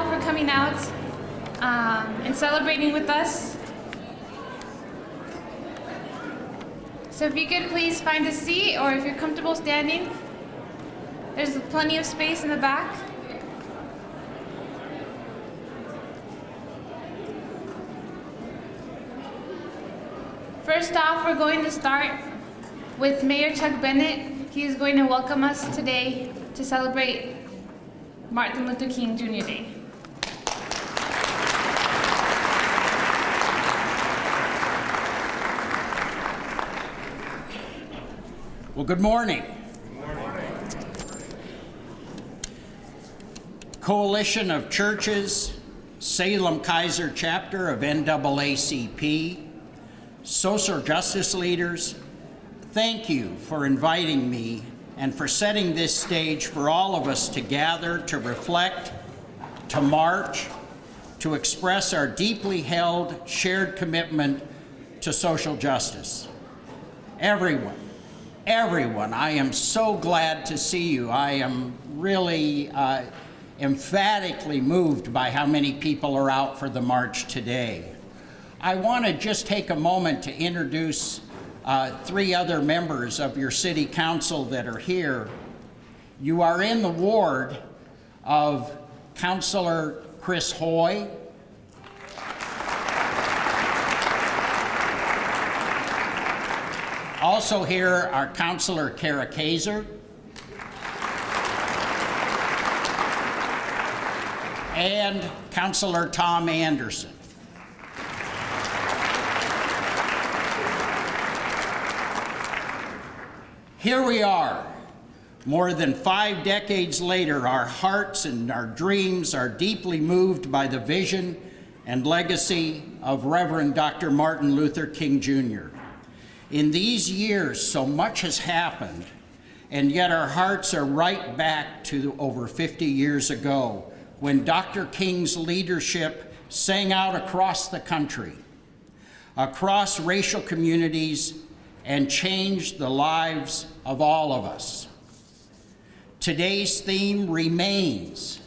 all for coming out and celebrating with us. So if you could please find a seat, or if you're comfortable standing, there's plenty of space in the back. First off, we're going to start with Mayor Chuck Bennett. He is going to welcome us today to celebrate Martin Luther King Jr. Day. Well, good morning. Good morning. Coalition of Churches, Salem Kaiser chapter of NAACP, social justice leaders, thank you for inviting me and for setting this stage for all of us to gather, to reflect, to march, to express our deeply held, shared commitment to social justice. Everyone, I am so glad to see you. I am really emphatically moved by how many people are out for the march today. I want to just take a moment to introduce three other members of your city council that are here. You are in the ward of Councilor Chris Hoy, also here are Councilor Kara Kaiser and Councilor Tom Anderson. Here we are, more than 5 decades later. Our hearts and our dreams are deeply moved by the vision and legacy of Reverend Dr. Martin Luther King Jr. In these years, so much has happened, and yet our hearts are right back to over 50 years ago, when Dr. King's leadership sang out across the country, across racial communities, and changed the lives of all of us. Today's theme remains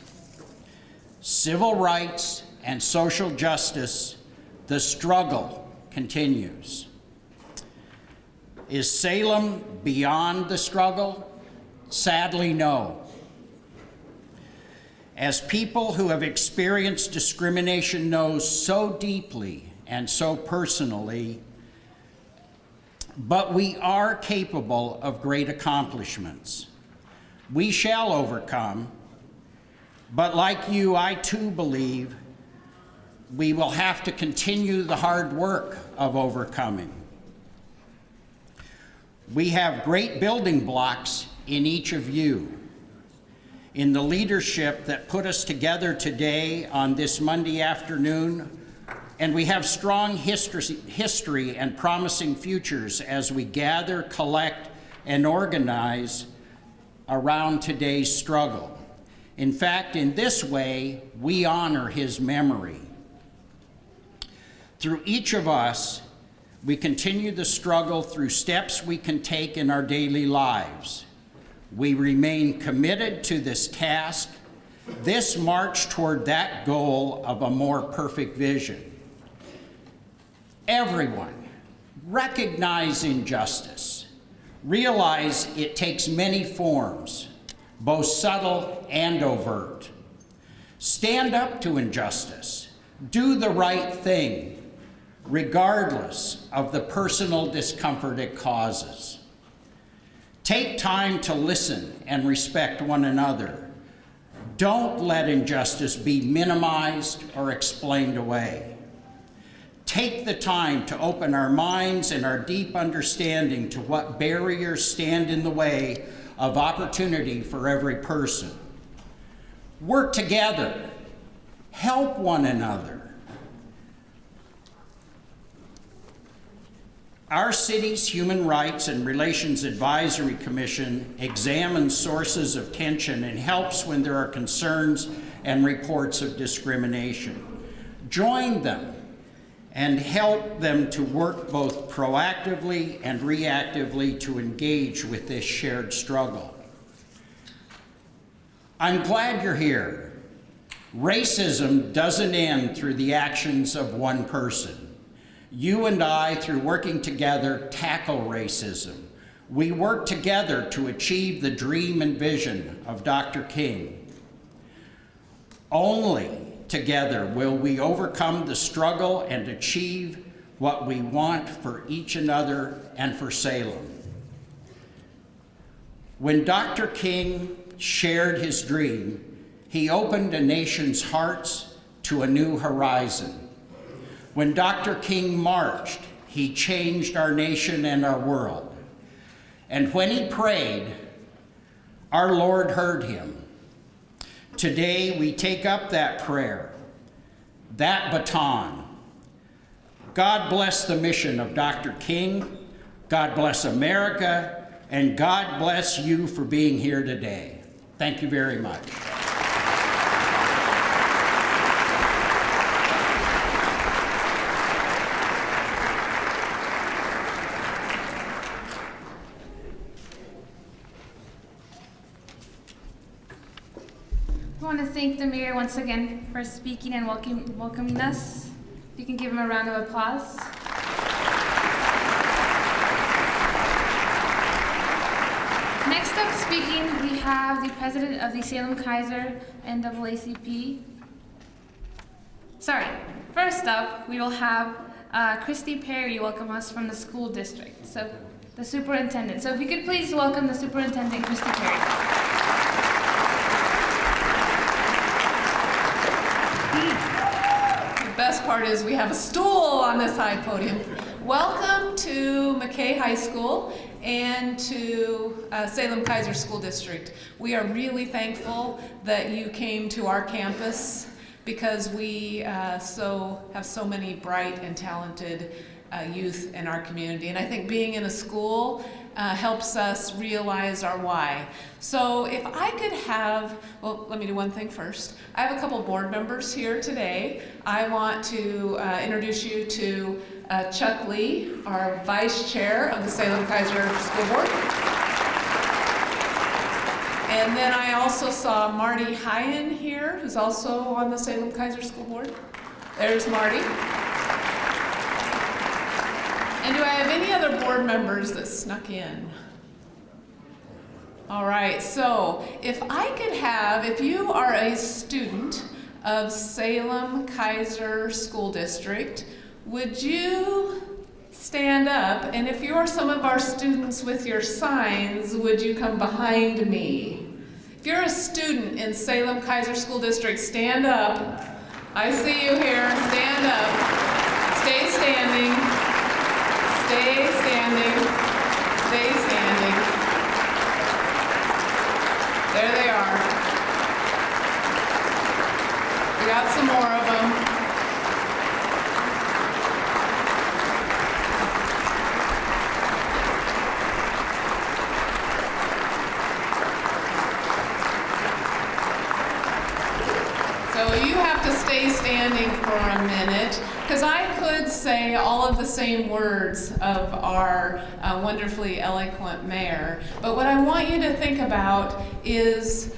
civil rights and social justice. The struggle continues. Is Salem beyond the struggle? Sadly, no. As people who have experienced discrimination know so deeply and so personally, but we are capable of great accomplishments. We shall overcome, but like you, I too believe we will have to continue the hard work of overcoming. We have great building blocks in each of you, in the leadership that put us together today on this Monday afternoon. And we have strong history and promising futures as we gather, collect, and organize around today's struggle. In fact, in this way, we honor his memory. Through each of us, we continue the struggle through steps we can take in our daily lives. We remain committed to this task, this march toward that goal of a more perfect vision. Everyone, recognize injustice. Realize it takes many forms, both subtle and overt. Stand up to injustice. Do the right thing, regardless of the personal discomfort it causes. Take time to listen and respect one another. Don't let injustice be minimized or explained away. Take the time to open our minds and our deep understanding to what barriers stand in the way of opportunity for every person. Work together. Help one another. Our city's Human Rights and Relations Advisory Commission examines sources of tension and helps when there are concerns and reports of discrimination. Join them and help them to work both proactively and reactively to engage with this shared struggle. I'm glad you're here. Racism doesn't end through the actions of one person. You and I, through working together, tackle racism. We work together to achieve the dream and vision of Dr. King. Only together will we overcome the struggle and achieve what we want for each another and for Salem. When Dr. King shared his dream, he opened a nation's hearts to a new horizon. When Dr. King marched, he changed our nation and our world. And when he prayed, our Lord heard him. Today we take up that prayer, that baton. God bless the mission of Dr. King. God bless America. And God bless you for being here today. Thank you very much. I want to thank the mayor once again for speaking and welcoming us. If you can give him a round of applause. Next up speaking, we have the president of the Salem-Keizer NAACP. Sorry, first up, we will have Christy Perry welcome us from the school district. So, the superintendent. So if you could please welcome the superintendent, Christy Perry. The best part is we have a stool on this high podium. Welcome to MLK High School and to Salem-Keizer School District. We are really thankful that you came to our campus because we have so many bright and talented youth in our community. And I think being in a school helps us realize our why. So if I could have, well, let me do one thing first. I have a couple board members here today. I want to introduce you to Chuck Lee, our vice chair of the Salem-Keizer School Board. And then I also saw Marty Hyen here, who's also on the Salem-Keizer School Board. There's Marty. And do I have any other board members that snuck in? All right, so if you are a student of Salem-Keizer School District, would you stand up? And if you're some of our students with your signs, would you come behind me? If you're a student in Salem-Keizer School District, stand up. I see you here, stand up. Stay standing. Stay standing, stay standing. There they are. We got some more of them. So you have to stay standing for a minute, because I could say all of the same words of our wonderfully eloquent mayor, but what I want you to think about is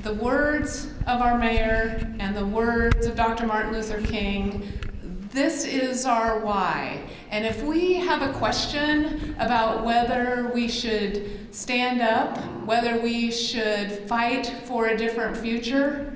the words of our mayor and the words of Dr. Martin Luther King. This is our why. And if we have a question about whether we should stand up, whether we should fight for a different future,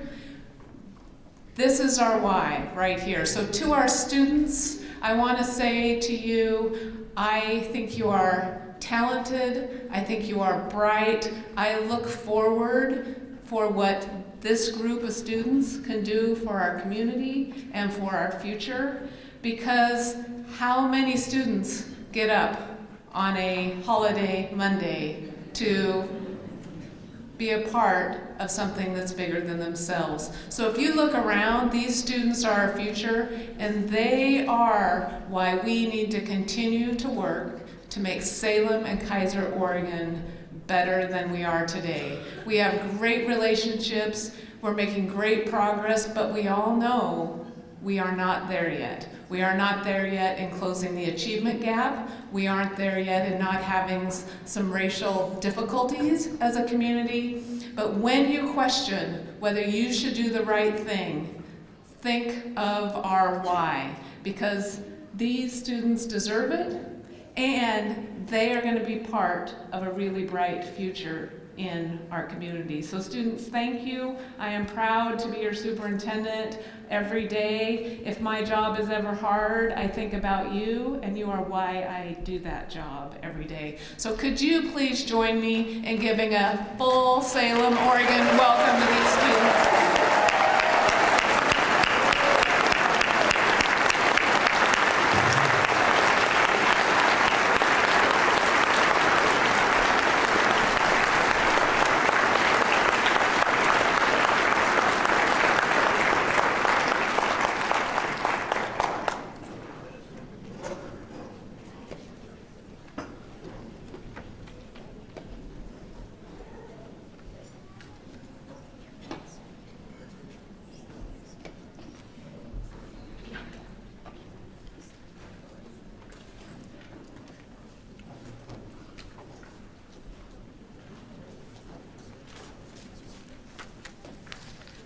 this is our why right here. So to our students, I want to say to you, I think you are talented. I think you are bright. I look forward for what this group of students can do for our community and for our future, because how many students get up on a holiday Monday to be a part of something that's bigger than themselves? So if you look around, these students are our future, and they are why we need to continue to work to make Salem and Keizer, Oregon better than we are today. We have great relationships, we're making great progress, but we all know we are not there yet. We are not there yet in closing the achievement gap. We aren't there yet in not having some racial difficulties as a community. But when you question whether you should do the right thing, think of our why, because these students deserve it, and they are going to be part of a really bright future in our community. So students, thank you. I am proud to be your superintendent every day. If my job is ever hard, I think about you, and you are why I do that job every day. So could you please join me in giving a full Salem, Oregon welcome to these students.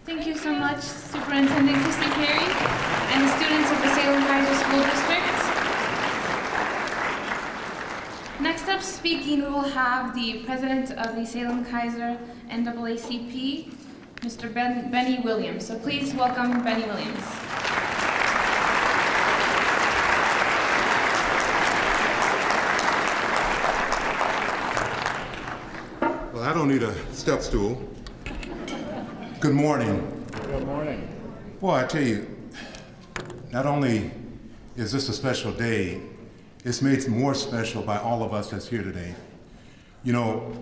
Thank you so much, Superintendent Christy Perry and the students of the Salem Kaiser School District. Next up speaking, we will have the president of the Salem Kaiser NAACP, Mr. Benny Williams. So please welcome Benny Williams. Well, I don't need a step stool. Good morning. Good morning. Boy, I tell you, not only is this a special day, it's made more special by all of us that's here today. You know,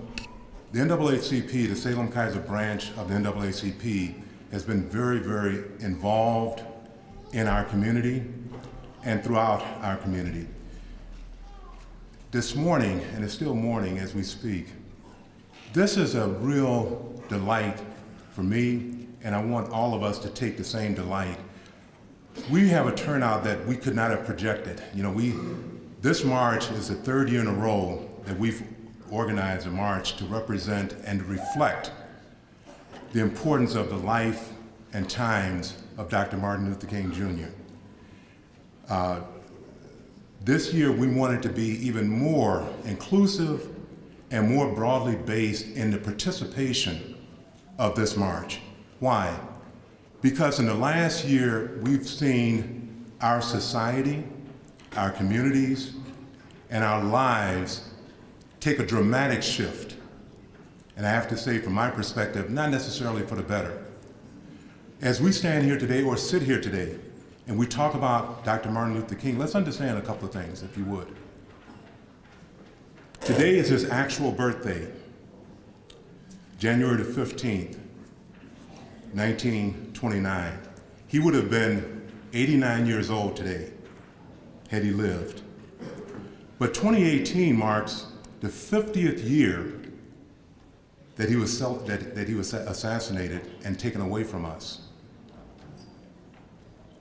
the NAACP, the Salem Kaiser branch of the NAACP, has been very, very involved in our community and throughout our community. This morning, and it's still morning as we speak, this is a real delight for me, and I want all of us to take the same delight. We have a turnout that we could not have projected. You know, this march is the third year in a row that we've organized a march to represent and reflect the importance of the life and times of Dr. Martin Luther King Jr. This year we wanted to be even more inclusive and more broadly based in the participation of this march. Why? Because in the last year, we've seen our society, our communities, and our lives take a dramatic shift. And I have to say, from my perspective, not necessarily for the better. As we stand here today, or sit here today, and we talk about Dr. Martin Luther King, let's understand a couple of things, if you would. Today is his actual birthday, January the 15th, 1929. He would have been 89 years old today had he lived. But 2018 marks the 50th year that he was assassinated and taken away from us.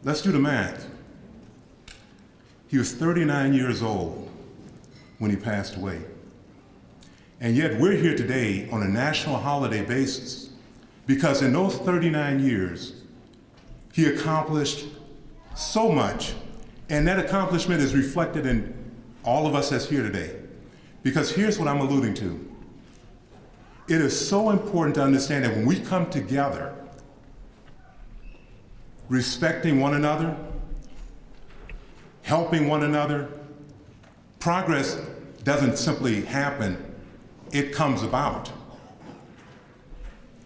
Let's do the math. He was 39 years old when he passed away. And yet we're here today on a national holiday basis because in those 39 years, he accomplished so much, and that accomplishment is reflected in all of us that's here today. Because here's what I'm alluding to. It is so important to understand that when we come together, respecting one another, helping one another, progress doesn't simply happen, it comes about.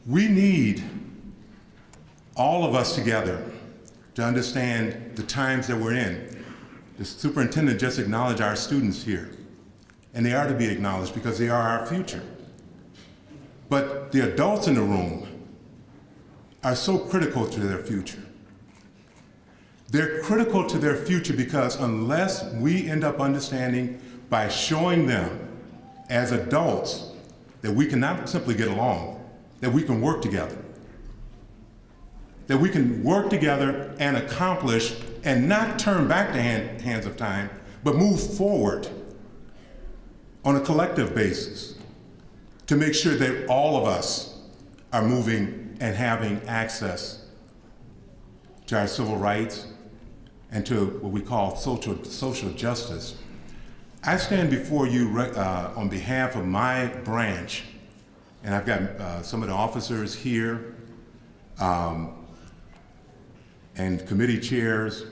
We need all of us together to understand the times that we're in. The superintendent just acknowledged our students here, and they are to be acknowledged because they are our future. But the adults in the room are so critical to their future. They're critical to their future because unless we end up understanding by showing them as adults that we can not simply get along, that we can work together. That we can work together and accomplish and not turn back the hands of time, but move forward on a collective basis to make sure that all of us are moving and having access to our civil rights and to what we call social justice. I stand before you on behalf of my branch, and I've got some of the officers here and committee chairs.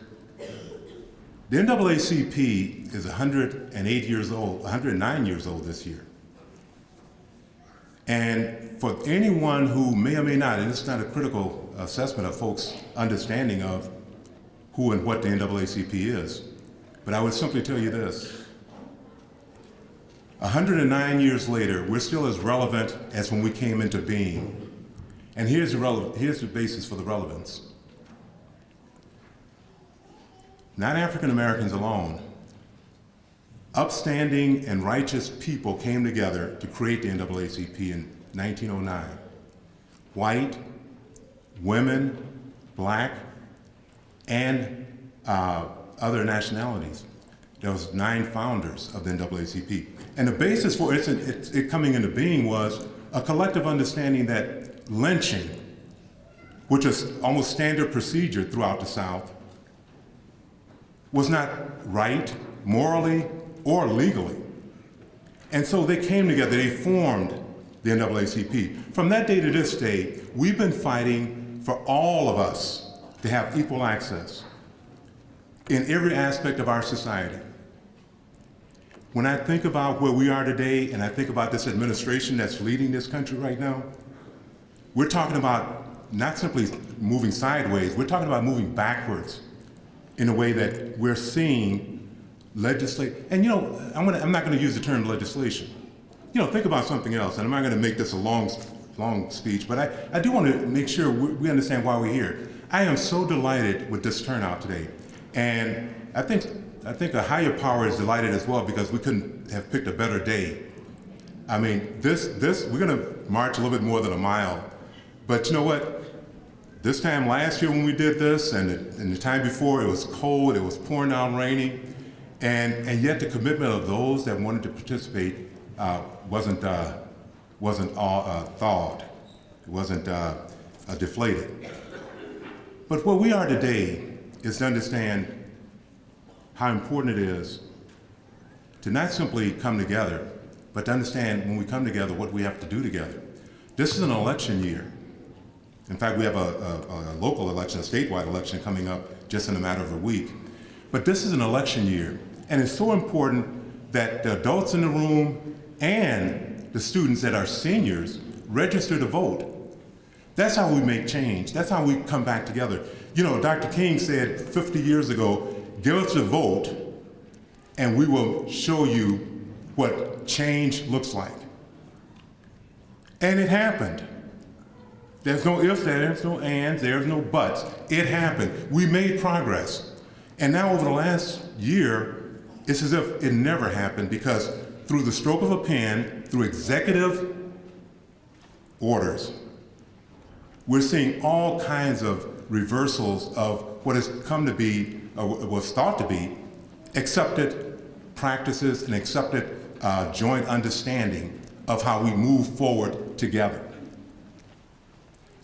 The NAACP is 108 years old, 109 years old this year. And for anyone who may or may not, and it's not a critical assessment of folks' understanding of who and what the NAACP is, but I would simply tell you this. 109 years later, we're still as relevant as when we came into being. And here's the basis for the relevance. Not African Americans alone. Upstanding and righteous people came together to create the NAACP in 1909. White, women, black, and other nationalities. There was 9 founders of the NAACP. And the basis for it coming into being was a collective understanding that lynching, which is almost standard procedure throughout the South, was not right, morally, or legally. And so they came together, they formed the NAACP. From that day to this day, we've been fighting for all of us to have equal access in every aspect of our society. When I think about where we are today, and I think about this administration that's leading this country right now, we're talking about not simply moving sideways, we're talking about moving backwards in a way that we're seeing legislate. And I'm not going to use the term legislation. Think about something else, and I'm not going to make this a long speech, but I do want to make sure we understand why we're here. I am so delighted with this turnout today, and I think a higher power is delighted as well, because we couldn't have picked a better day. I mean, we're going to march a little bit more than a mile, but you know what? This time last year when we did this, and the time before, it was cold, it was pouring down raining, and yet the commitment of those that wanted to participate wasn't thawed, it wasn't deflated. But where we are today is to understand how important it is to not simply come together, but to understand when we come together what we have to do together. This is an election year. In fact, we have a local election, a statewide election coming up just in a matter of a week. But this is an election year, and it's so important that the adults in the room and the students that are seniors register to vote. That's how we make change. That's how we come back together. Dr. King said 50 years ago, give us a vote, and we will show you what change looks like. And it happened. There's no ifs, there's no ands, there's no buts. It happened. We made progress. And now over the last year, it's as if it never happened, because through the stroke of a pen, through executive orders, we're seeing all kinds of reversals of what has come to be, or was thought to be, accepted practices and accepted joint understanding of how we move forward together.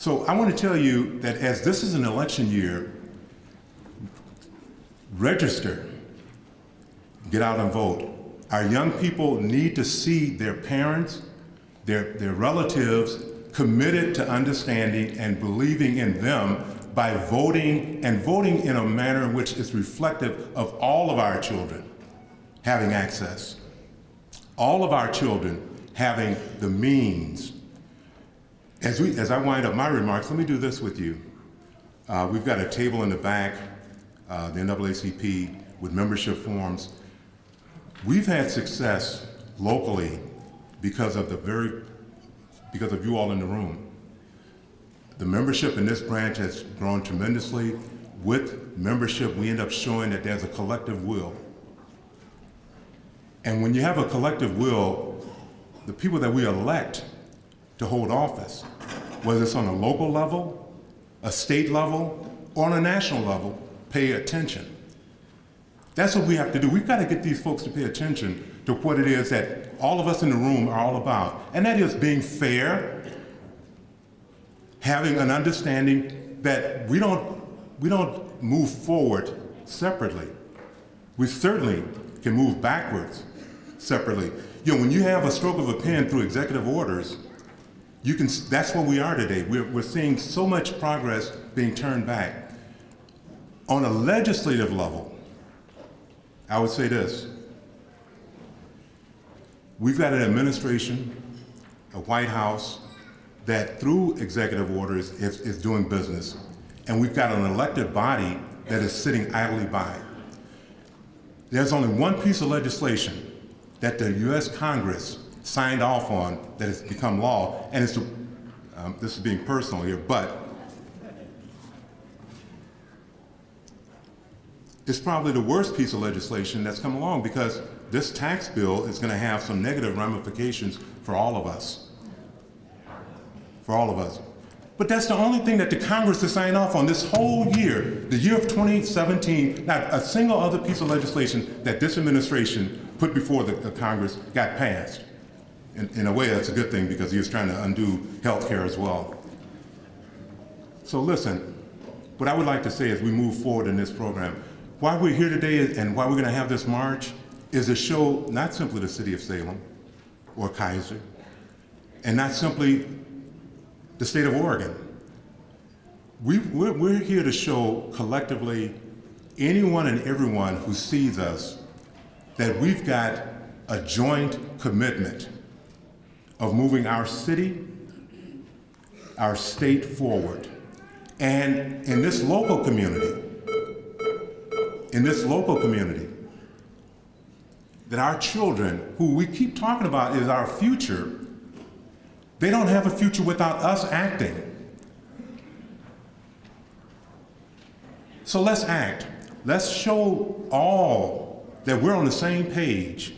So I want to tell you that as this is an election year, register, get out and vote. Our young people need to see their parents, their relatives committed to understanding and believing in them by voting, and voting in a manner in which is reflective of all of our children having access, all of our children having the means. As I wind up my remarks, let me do this with you. We've got a table in the back, the NAACP, with membership forms. We've had success locally because of you all in the room. The membership in this branch has grown tremendously. With membership, we end up showing that there's a collective will. And when you have a collective will, the people that we elect to hold office, whether it's on a local level, a state level, or on a national level, pay attention. That's what we have to do. We've got to get these folks to pay attention to what it is that all of us in the room are all about. And that is being fair, having an understanding that we don't move forward separately. We certainly can move backwards separately. You know, when you have a stroke of a pen through executive orders, that's where we are today. We're seeing so much progress being turned back. On a legislative level, I would say this. We've got an administration, a White House, that through executive orders is doing business. And we've got an elected body that is sitting idly by. There's only one piece of legislation that the US Congress signed off on that has become law, and it's, this is being personal here, but it's probably the worst piece of legislation that's come along, because this tax bill is going to have some negative ramifications for all of us. For all of us. But that's the only thing that the Congress has signed off on this whole year, the year of 2017. Not a single other piece of legislation that this administration put before the Congress got passed. In a way, that's a good thing, because he was trying to undo health care as well. So listen, what I would like to say as we move forward in this program, why we're here today and why we're going to have this march is to show not simply the city of Salem or Kaiser, and not simply the state of Oregon. We're here to show collectively anyone and everyone who sees us that we've got a joint commitment of moving our city, our state forward. And in this local community, that our children, who we keep talking about is our future, they don't have a future without us acting. So let's act. Let's show all that we're on the same page.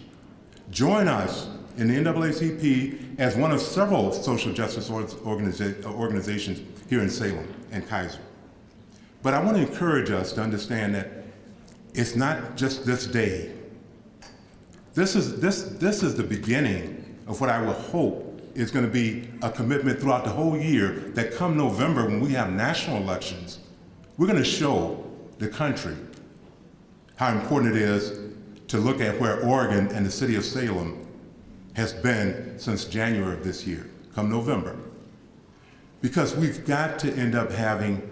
Join us in the NAACP as one of several social justice organizations here in Salem and Kaiser. But I want to encourage us to understand that it's not just this day. This is the beginning of what I will hope is going to be a commitment throughout the whole year, that come November, when we have national elections, we're going to show the country how important it is to look at where Oregon and the city of Salem has been since January of this year, come November. Because we've got to end up having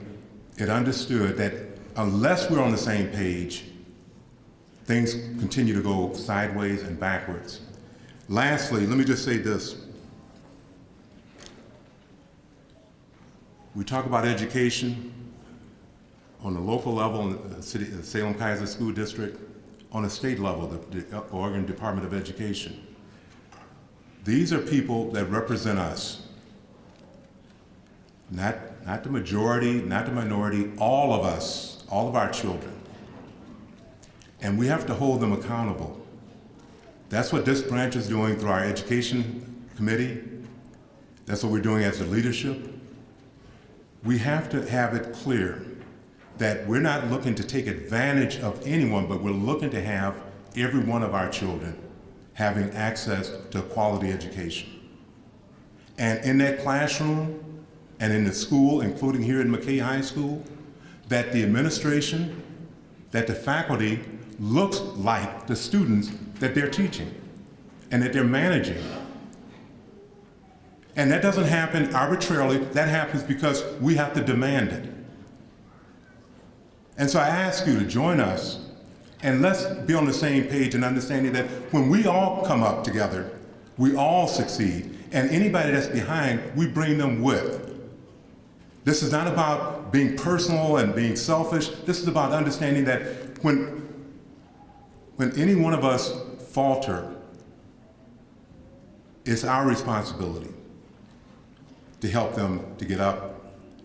it understood that unless we're on the same page, things continue to go sideways and backwards. Lastly, let me just say this. We talk about education on the local level in the city, the Salem-Kaiser School District, on a state level, the Oregon Department of Education. These are people that represent us. Not the majority, not the minority, all of us, all of our children. And we have to hold them accountable. That's what this branch is doing through our education committee. That's what we're doing as a leadership. We have to have it clear that we're not looking to take advantage of anyone, but we're looking to have every one of our children having access to a quality education. And in that classroom and in the school, including here in McKay High School, that the administration, that the faculty looks like the students that they're teaching and that they're managing. And that doesn't happen arbitrarily. That happens because we have to demand it. And so I ask you to join us, and let's be on the same page and understanding that when we all come up together, we all succeed. And anybody that's behind, we bring them with. This is not about being personal and being selfish. This is about understanding that when any one of us falter, it's our responsibility to help them to get up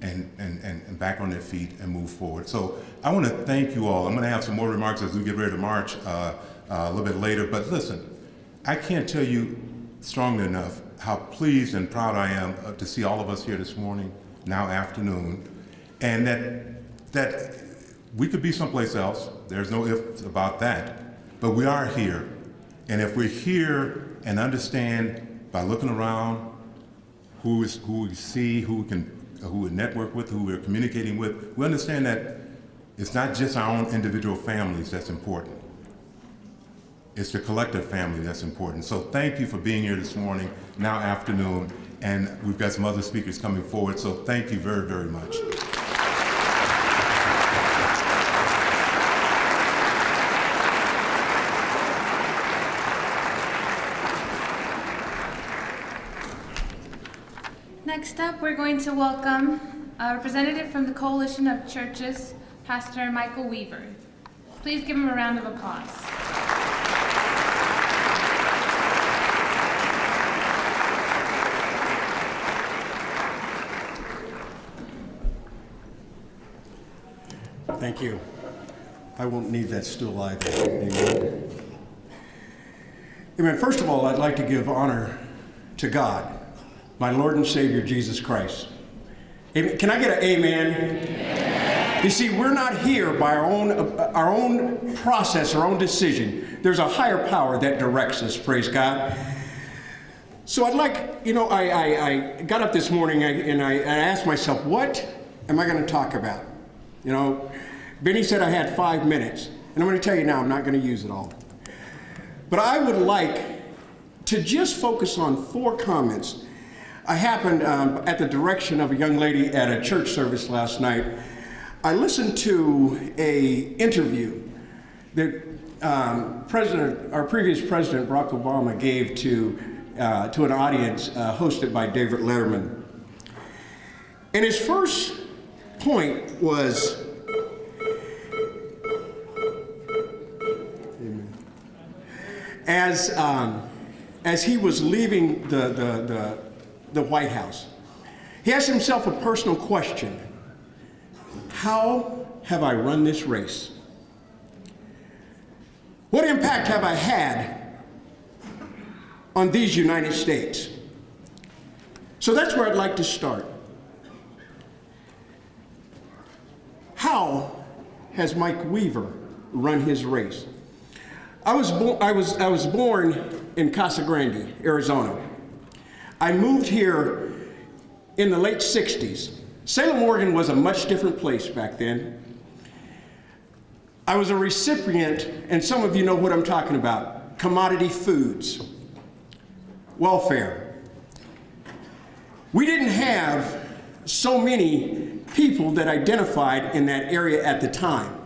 and back on their feet and move forward. So I want to thank you all. I'm going to have some more remarks as we get ready to march a little bit later. But listen, I can't tell you strongly enough how pleased and proud I am to see all of us here this morning, now afternoon, and that we could be someplace else. There's no ifs about that. But we are here. And if we're here and understand by looking around who we see, who we can who we network with, who we're communicating with, we understand that it's not just our own individual families that's important. It's the collective family that's important. So thank you for being here this morning, now afternoon, and we've got some other speakers coming forward, so thank you very, very much. Next up, we're going to welcome a representative from the Coalition of Churches, Pastor Michael Weaver. Please give him a round of applause. Thank you. I won't need that stool either. Amen. Amen. First of all, I'd like to give honor to God, my Lord and Savior, Jesus Christ. Amen. Can I get an amen? Amen. You see, we're not here by our own process, our own decision. There's a higher power that directs us, praise God. So I'd like, I got up this morning and I asked myself, what am I going to talk about? Benny said I had 5 minutes, and I'm going to tell you now, I'm not going to use it all. But I would like to just focus on 4 comments. I happened, at the direction of a young lady at a church service last night, I listened to an interview that our previous president, Barack Obama, gave to an audience hosted by David Letterman. And his first point was, as he was leaving the White House, he asked himself a personal question: how have I run this race? What impact have I had on these United States? So that's where I'd like to start. How has Mike Weaver run his race? I was born in Casa Grande, Arizona. I moved here in the late 60s. Salem, Oregon was a much different place back then. I was a recipient, and some of you know what I'm talking about, commodity foods, welfare. We didn't have so many people that identified in that area at the time.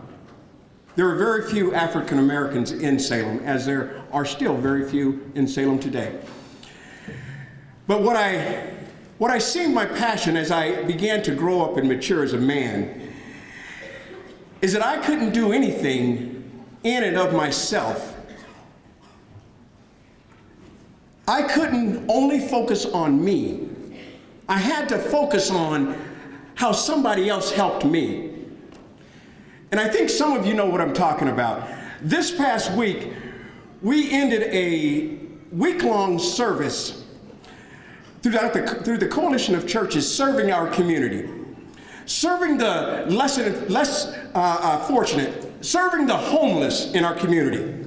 There were very few African Americans in Salem, as there are still very few in Salem today. But what I see my passion as I began to grow up and mature as a man is that I couldn't do anything in and of myself. I couldn't only focus on me. I had to focus on how somebody else helped me. And I think some of you know what I'm talking about. This past week, we ended a week-long service through the Coalition of Churches serving our community, serving the less fortunate, serving the homeless in our community.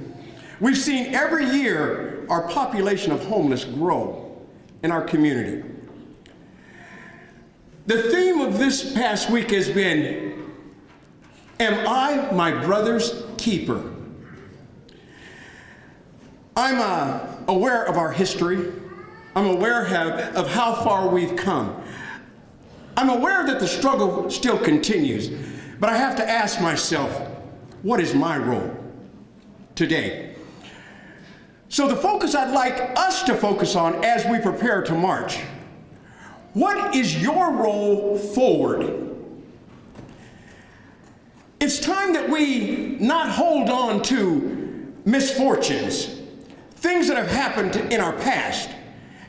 We've seen every year our population of homeless grow in our community. The theme of this past week has been, am I my brother's keeper? I'm aware of our history. I'm aware of how far we've come. I'm aware that the struggle still continues, but I have to ask myself, what is my role today? So the focus I'd like us to focus on as we prepare to march, what is your role forward? It's time that we not hold on to misfortunes, things that have happened in our past.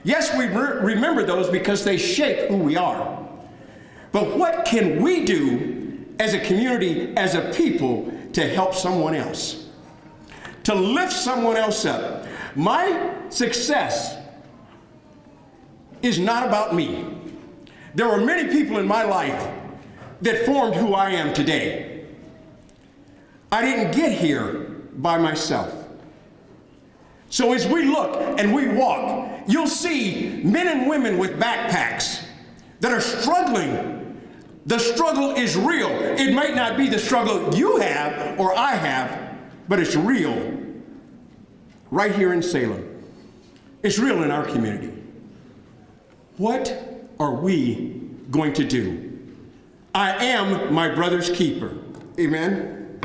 Yes, we remember those because they shape who we are. But what can we do as a community, as a people, to help someone else? To lift someone else up. My success is not about me. There were many people in my life that formed who I am today. I didn't get here by myself. So as we look and we walk, you'll see men and women with backpacks that are struggling The struggle is real. It might not be the struggle you have or I have, but it's real right here in Salem. It's real in our community. What are we going to do? I am my brother's keeper. Amen?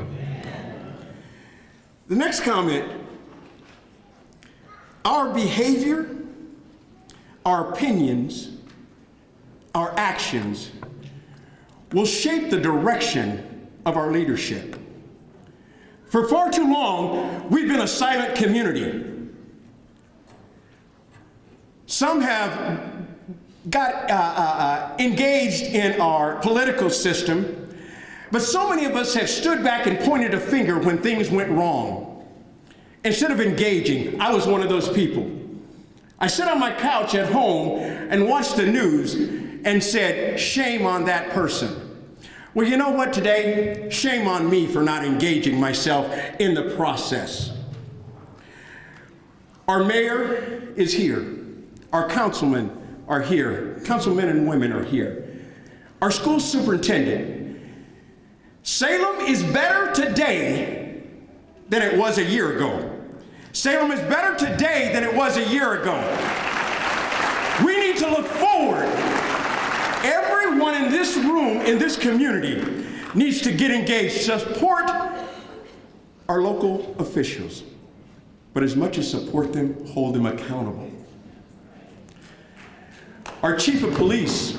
The next comment, our behavior, our opinions, our actions will shape the direction of our leadership. For far too long, we've been a silent community. Some have got engaged in our political system, but so many of us have stood back and pointed a finger when things went wrong. Instead of engaging, I was one of those people. I sat on my couch at home and watched the news and said, shame on that person. Well, you know what today? Shame on me for not engaging myself in the process. Our mayor is here. Our councilmen are here. Councilmen and women are here. Our school superintendent. Salem is better today than it was a year ago. Salem is better today than it was a year ago. We need to look forward. Everyone in this room, in this community, needs to get engaged, support our local officials, but as much as support them, hold them accountable. Our chief of police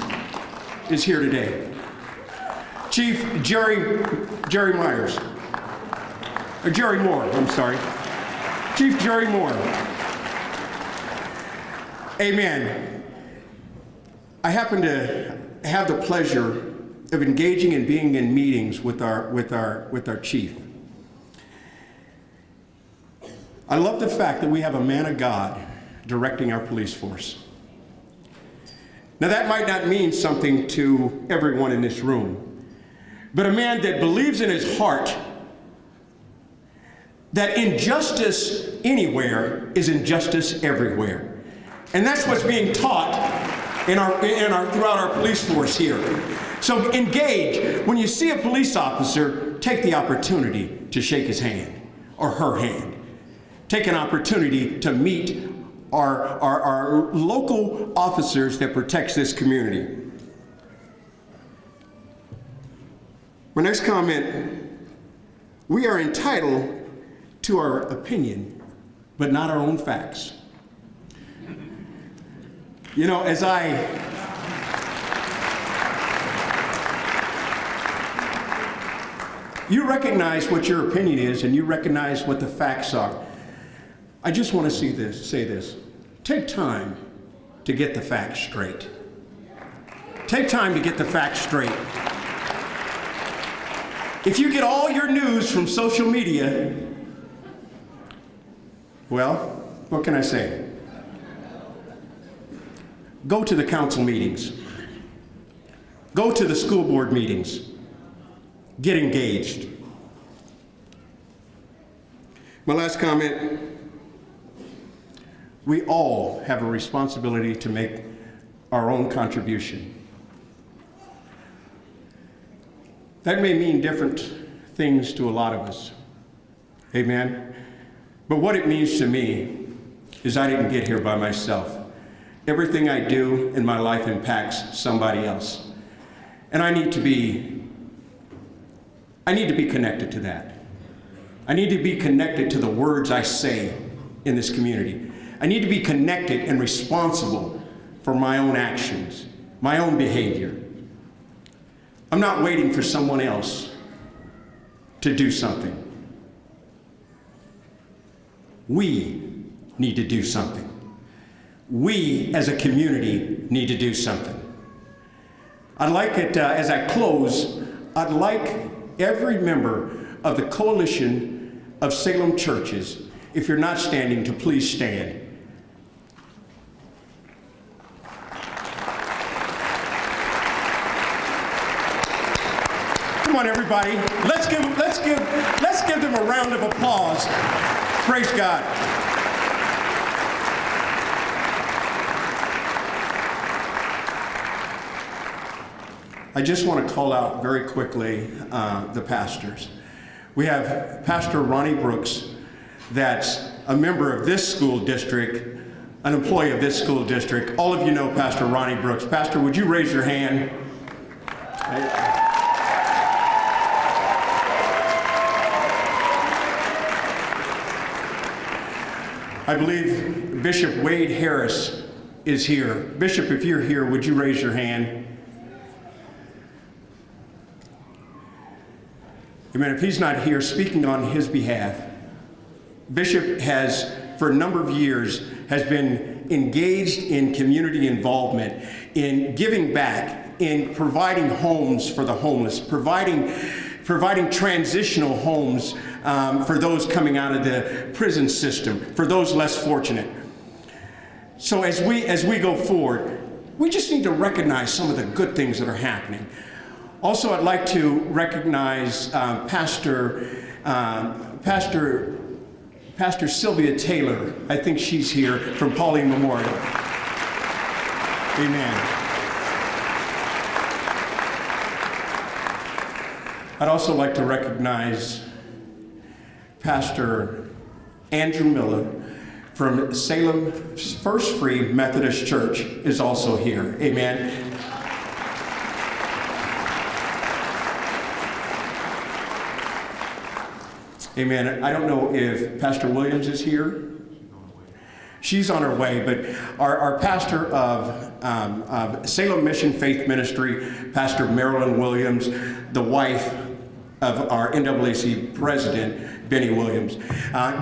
is here today. Chief Jerry Myers. Or Jerry Moore, I'm sorry. Chief Jerry Moore. Amen. I happen to have the pleasure of engaging and being in meetings with our chief. I love the fact that we have a man of God directing our police force. Now that might not mean something to everyone in this room, but a man that believes in his heart that injustice anywhere is injustice everywhere. And that's what's being taught throughout our police force here. So engage. When you see a police officer, take the opportunity to shake his hand or her hand. Take an opportunity to meet our local officers that protects this community. My next comment, we are entitled to our opinion, but not our own facts. You know, as you recognize what your opinion is and you recognize what the facts are. I just want to say this. Take time to get the facts straight. Take time to get the facts straight. If you get all your news from social media, well, what can I say? Go to the council meetings. Go to the school board meetings. Get engaged. My last comment, we all have a responsibility to make our own contribution. That may mean different things to a lot of us. Amen? But what it means to me is I didn't get here by myself. Everything I do in my life impacts somebody else. And I need to be connected to that. I need to be connected to the words I say in this community. I need to be connected and responsible for my own actions, my own behavior. I'm not waiting for someone else to do something. We need to do something. We as a community need to do something. I'd like it, as I close, I'd like every member of the Coalition of Salem Churches, if you're not standing, to please stand. Come on, everybody. Let's give them a round of applause. Praise God. I just want to call out very quickly the pastors. We have Pastor Ronnie Brooks, that's a member of this school district, an employee of this school district. All of you know Pastor Ronnie Brooks. Pastor, would you raise your hand? I believe Bishop Wade Harris is here. Bishop, if you're here, would you raise your hand? Amen. If he's not here, speaking on his behalf, Bishop has, for a number of years, has been engaged in community involvement, in giving back, in providing homes for the homeless, providing transitional homes for those coming out of the prison system, for those less fortunate. So as we go forward, we just need to recognize some of the good things that are happening. Also, I'd like to recognize Pastor Sylvia Taylor. I think she's here from Pauline Memorial. Amen. I'd also like to recognize Pastor Andrew Miller from Salem First Free Methodist Church is also here. Amen. Amen. I don't know if Pastor Williams is here. She's on her way, but our pastor of Salem Mission Faith Ministry, Pastor Marilyn Williams, the wife of our NAAC president, Benny Williams.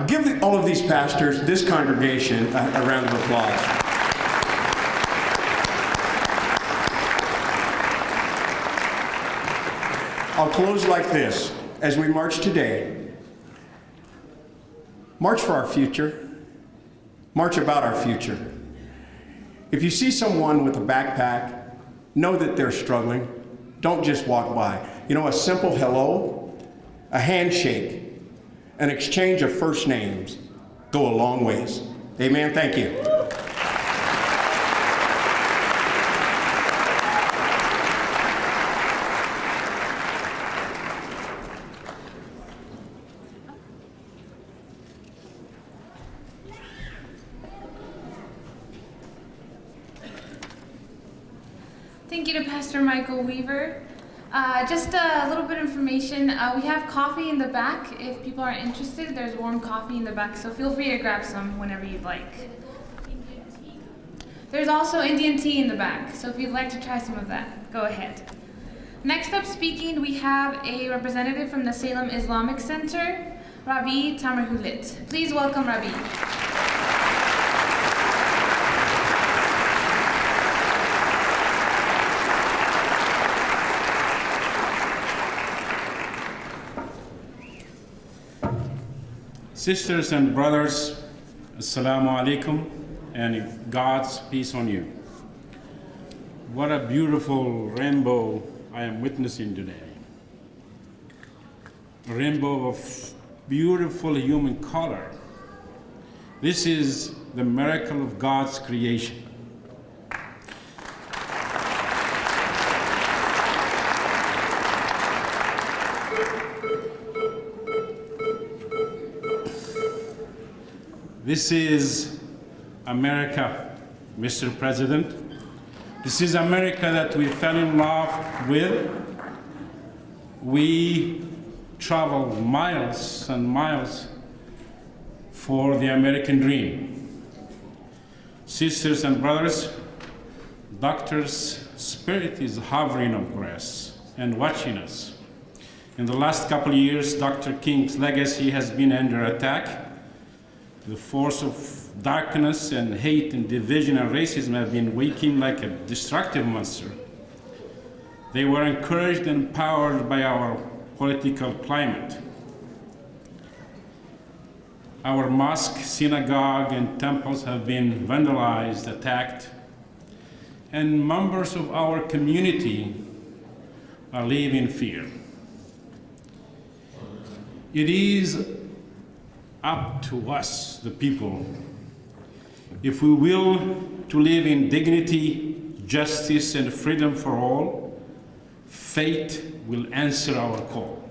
Give all of these pastors, this congregation, a round of applause. I'll close like this. As we march today, march for our future. March about our future. If you see someone with a backpack, know that they're struggling. Don't just walk by. You know, a simple hello, a handshake, an exchange of first names go a long ways. Amen. Thank you. Thank you to Pastor Michael Weaver. Just a little bit of information. We have coffee in the back. If people are interested, there's warm coffee in the back, so feel free to grab some whenever you'd like. There's also Indian tea in the back, so if you'd like to try some of that, go ahead. Next up speaking, we have a representative from the Salem Islamic Center, Rabi Tamerhulit. Please welcome Rabi. Sisters and brothers, Assalamu alaikum, and God's peace on you. What a beautiful rainbow I am witnessing today. A rainbow of beautiful human color. This is the miracle of God's creation. This is America, Mr. President. This is America that we fell in love with. We traveled miles and miles for the American dream. Sisters and brothers, Doctor's spirit is hovering over us and watching us. In the last couple of years, Dr. King's legacy has been under attack. The force of darkness and hate and division and racism have been waking like a destructive monster. They were encouraged and empowered by our political climate. Our mosque, synagogue, and temples have been vandalized, attacked, and members of our community are living in fear. It is up to us, the people, if we will to live in dignity, justice, and freedom for all, fate will answer our call.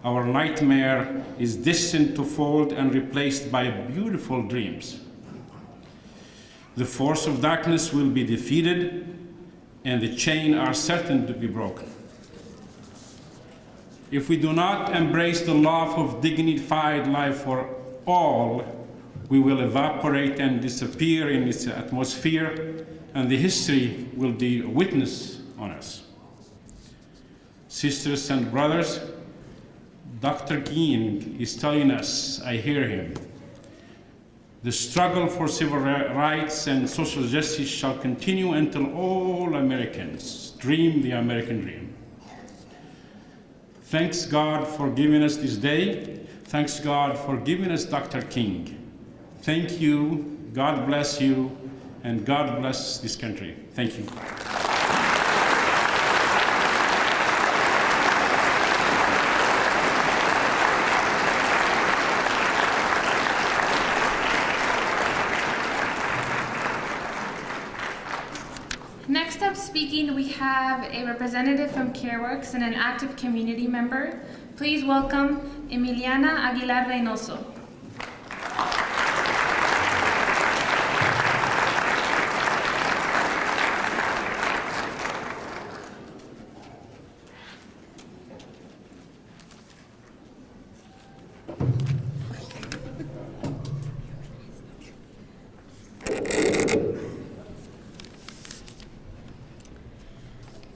Our nightmare is destined to fold and replaced by beautiful dreams. The force of darkness will be defeated, and the chains are certain to be broken. If we do not embrace the love of dignified life for all, we will evaporate and disappear in its atmosphere, and the history will be a witness on us. Sisters and brothers, Dr. King is telling us, I hear him. The struggle for civil rights and social justice shall continue until all Americans dream the American dream. Thanks God for giving us this day. Thanks God for giving us Dr. King. Thank you, God bless you, and God bless this country. Thank you. Next up speaking, we have a representative from CareWorks and an active community member. Please welcome Emiliana Aguilar Reynoso.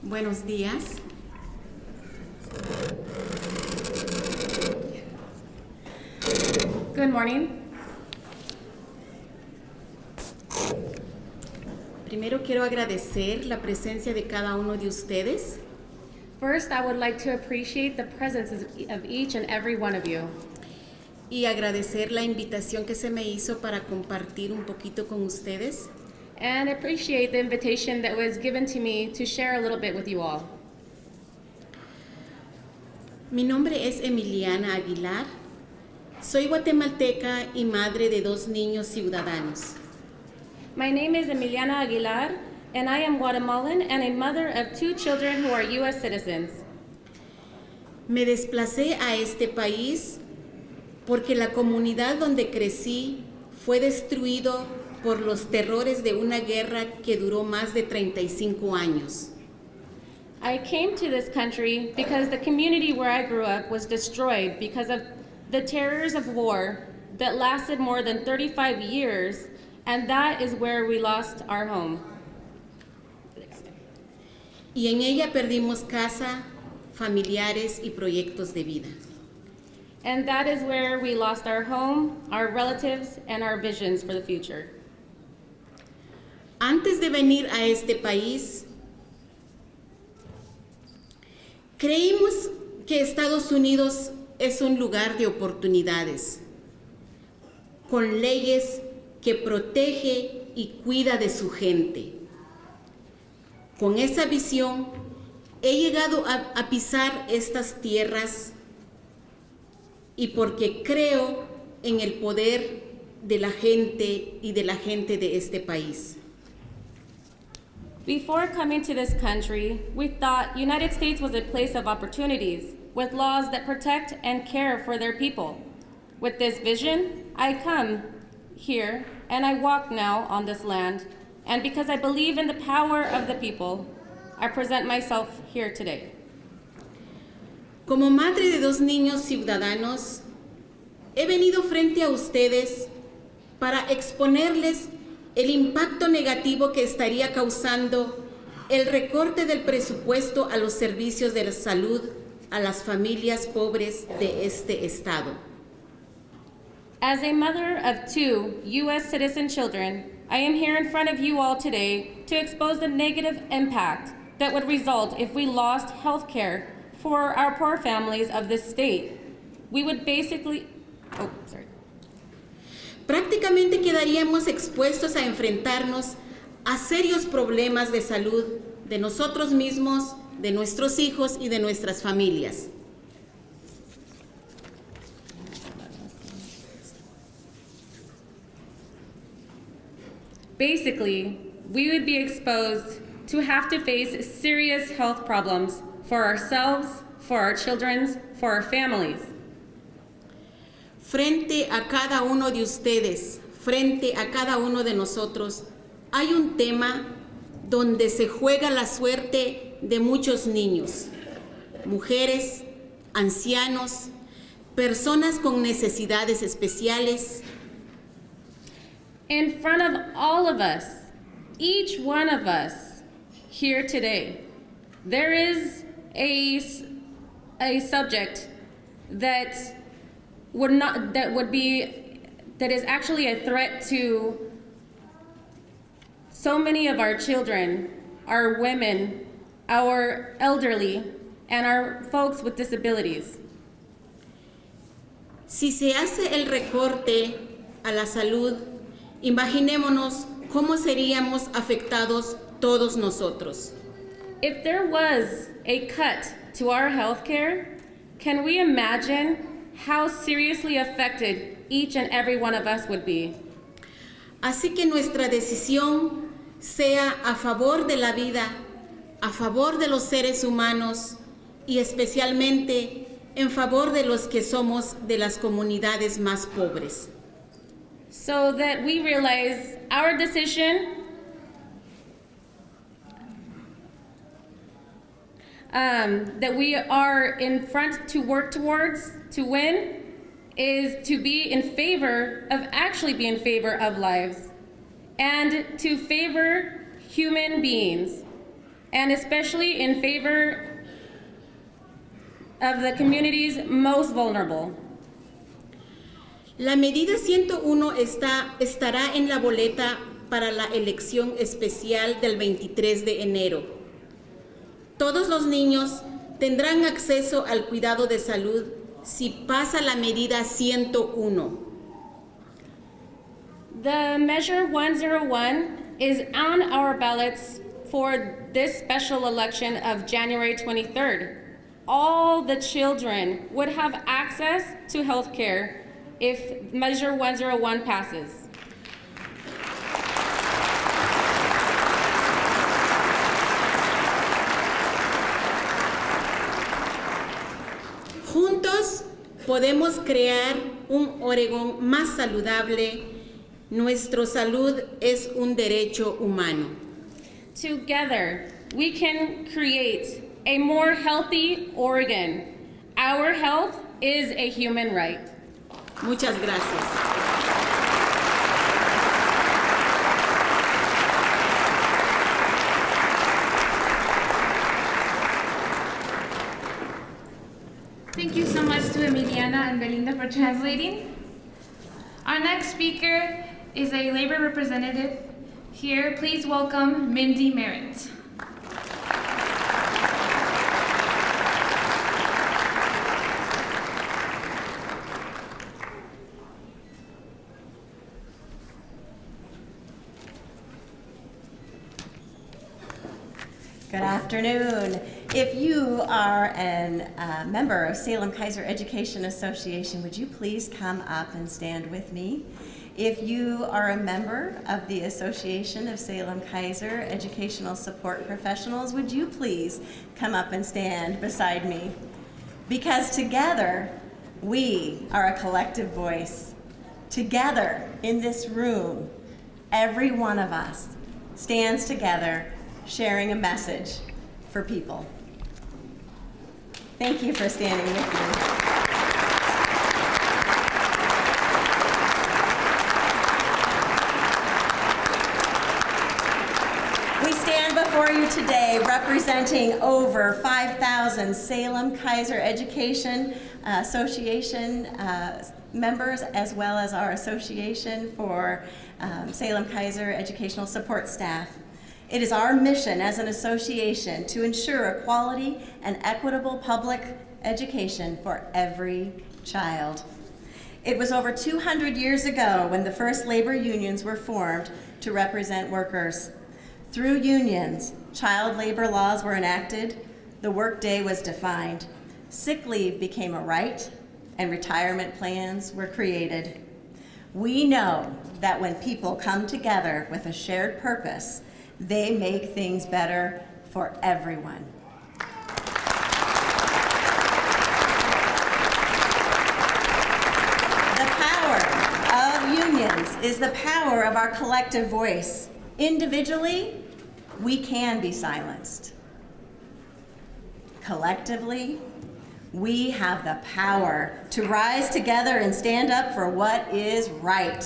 Buenos días. Good morning. Primero quiero agradecer la presencia de cada uno de ustedes First, I would like to appreciate the presence of each and every one of you, y agradecer la invitación que se me hizo para compartir un poquito con ustedes. and appreciate the invitation that was given to me to share a little bit with you all. Mi nombre es Emiliana Aguilar. Soy guatemalteca y madre de 2 niños ciudadanos. My name is Emiliana Aguilar, and I am Guatemalan and a mother of 2 children who are U.S. citizens. Me desplacé a este país porque la comunidad donde crecí fue destruido por los terrores de una guerra que duró más de 35 años. I came to this country because the community where I grew up was destroyed because of the terrors of war that lasted more than 35 years, and that is where we lost our home. Y en ella perdimos casa, familiares y proyectos de vida. And that is where we lost our home, our relatives, and our visions for the future. Antes de venir a este país, creímos que Estados Unidos es un lugar de oportunidades, con leyes que protege y cuida de su gente. Con esa visión, he llegado a pisar estas tierras y porque creo en el poder de la gente y de la gente de este país. Before coming to this country, we thought United States was a place of opportunities, with laws that protect and care for their people. With this vision, I come here and I walk now on this land, and because I believe in the power of the people, I present myself here today. Como madre de 2 niños ciudadanos, he venido frente a ustedes para exponerles el impacto negativo que estaría causando el recorte del presupuesto a los servicios de la salud a las familias pobres de este estado. As a mother of 2 U.S. citizen children, I am here in front of you all today to expose the negative impact that would result if we lost health care for our poor families of this state. We would basically, Prácticamente quedaríamos expuestos a enfrentarnos a serios problemas de salud de nosotros mismos, de nuestros hijos y de nuestras familias. Basically, we would be exposed to have to face serious health problems for ourselves, for our children, for our families. Frente a cada uno de ustedes, frente a cada uno de nosotros, hay un tema donde se juega la suerte de muchos niños, mujeres, ancianos, personas con necesidades especiales. In front of all of us, each one of us here today, there is a subject that is actually a threat to so many of our children, our women, our elderly, and our folks with disabilities. Si se hace el recorte a la salud, imaginémonos cómo seríamos afectados todos nosotros. If there was a cut to our health care, can we imagine how seriously affected each and every one of us would be? Así que nuestra decisión sea a favor de la vida, a favor de los seres humanos y especialmente en favor de los que somos de las comunidades más pobres. So that we realize our decision that we are in front to work towards, to win, is to be in favor of, actually be in favor of lives, and to favor human beings, and especially in favor of the communities most vulnerable. La medida 101 estará en la boleta para la elección especial del 23 de enero. Todos los niños tendrán acceso al cuidado de salud si pasa la medida 101. The Measure 101 is on our ballots for this special election of January 23rd. All the children would have access to health care if Measure 101 passes. Juntos podemos crear un Oregón más saludable. Nuestra salud es un derecho humano. Together, we can create a more healthy Oregon. Our health is a human right. Muchas gracias. Thank you so much to Emiliana and Belinda for translating. Our next speaker is a labor representative here. Please welcome Mindy Merritt. Good afternoon. If you are a member of Salem Kaiser Education Association, would you please come up and stand with me? If you are a member of the Association of Salem Kaiser Educational Support Professionals, would you please come up and stand beside me? Because together, we are a collective voice. Together, in this room, every one of us stands together sharing a message for people. Thank you for standing with me. We stand before you today representing over 5,000 Salem Kaiser Education Association members, as well as our Association for Salem Kaiser Educational Support Staff. It is our mission as an association to ensure a quality and equitable public education for every child. It was over 200 years ago when the first labor unions were formed to represent workers. Through unions, child labor laws were enacted, the workday was defined, sick leave became a right, and retirement plans were created. We know that when people come together with a shared purpose, They make things better for everyone. The power of unions is the power of our collective voice. Individually, we can be silenced. Collectively, we have the power to rise together and stand up for what is right.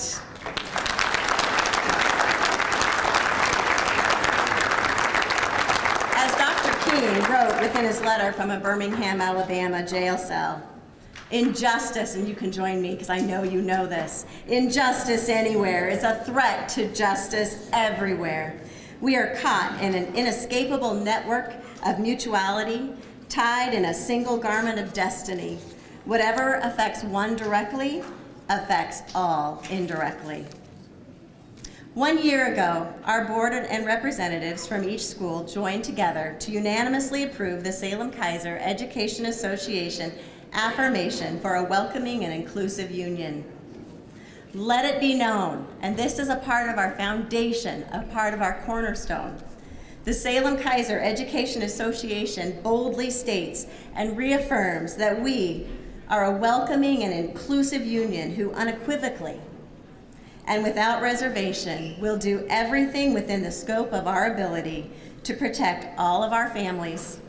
As Dr. King wrote within his letter from a Birmingham, Alabama jail cell, injustice, and you can join me because I know you know this, injustice anywhere is a threat to justice everywhere. We are caught in an inescapable network of mutuality, tied in a single garment of destiny. Whatever affects one directly affects all indirectly. 1 year ago, our board and representatives from each school joined together to unanimously approve the Salem-Keizer Education Association affirmation for a welcoming and inclusive union. Let it be known, and this is a part of our foundation, a part of our cornerstone. The Salem-Keizer Education Association boldly states and reaffirms that we are a welcoming and inclusive union who unequivocally and without reservation will do everything within the scope of our ability to protect all of our families,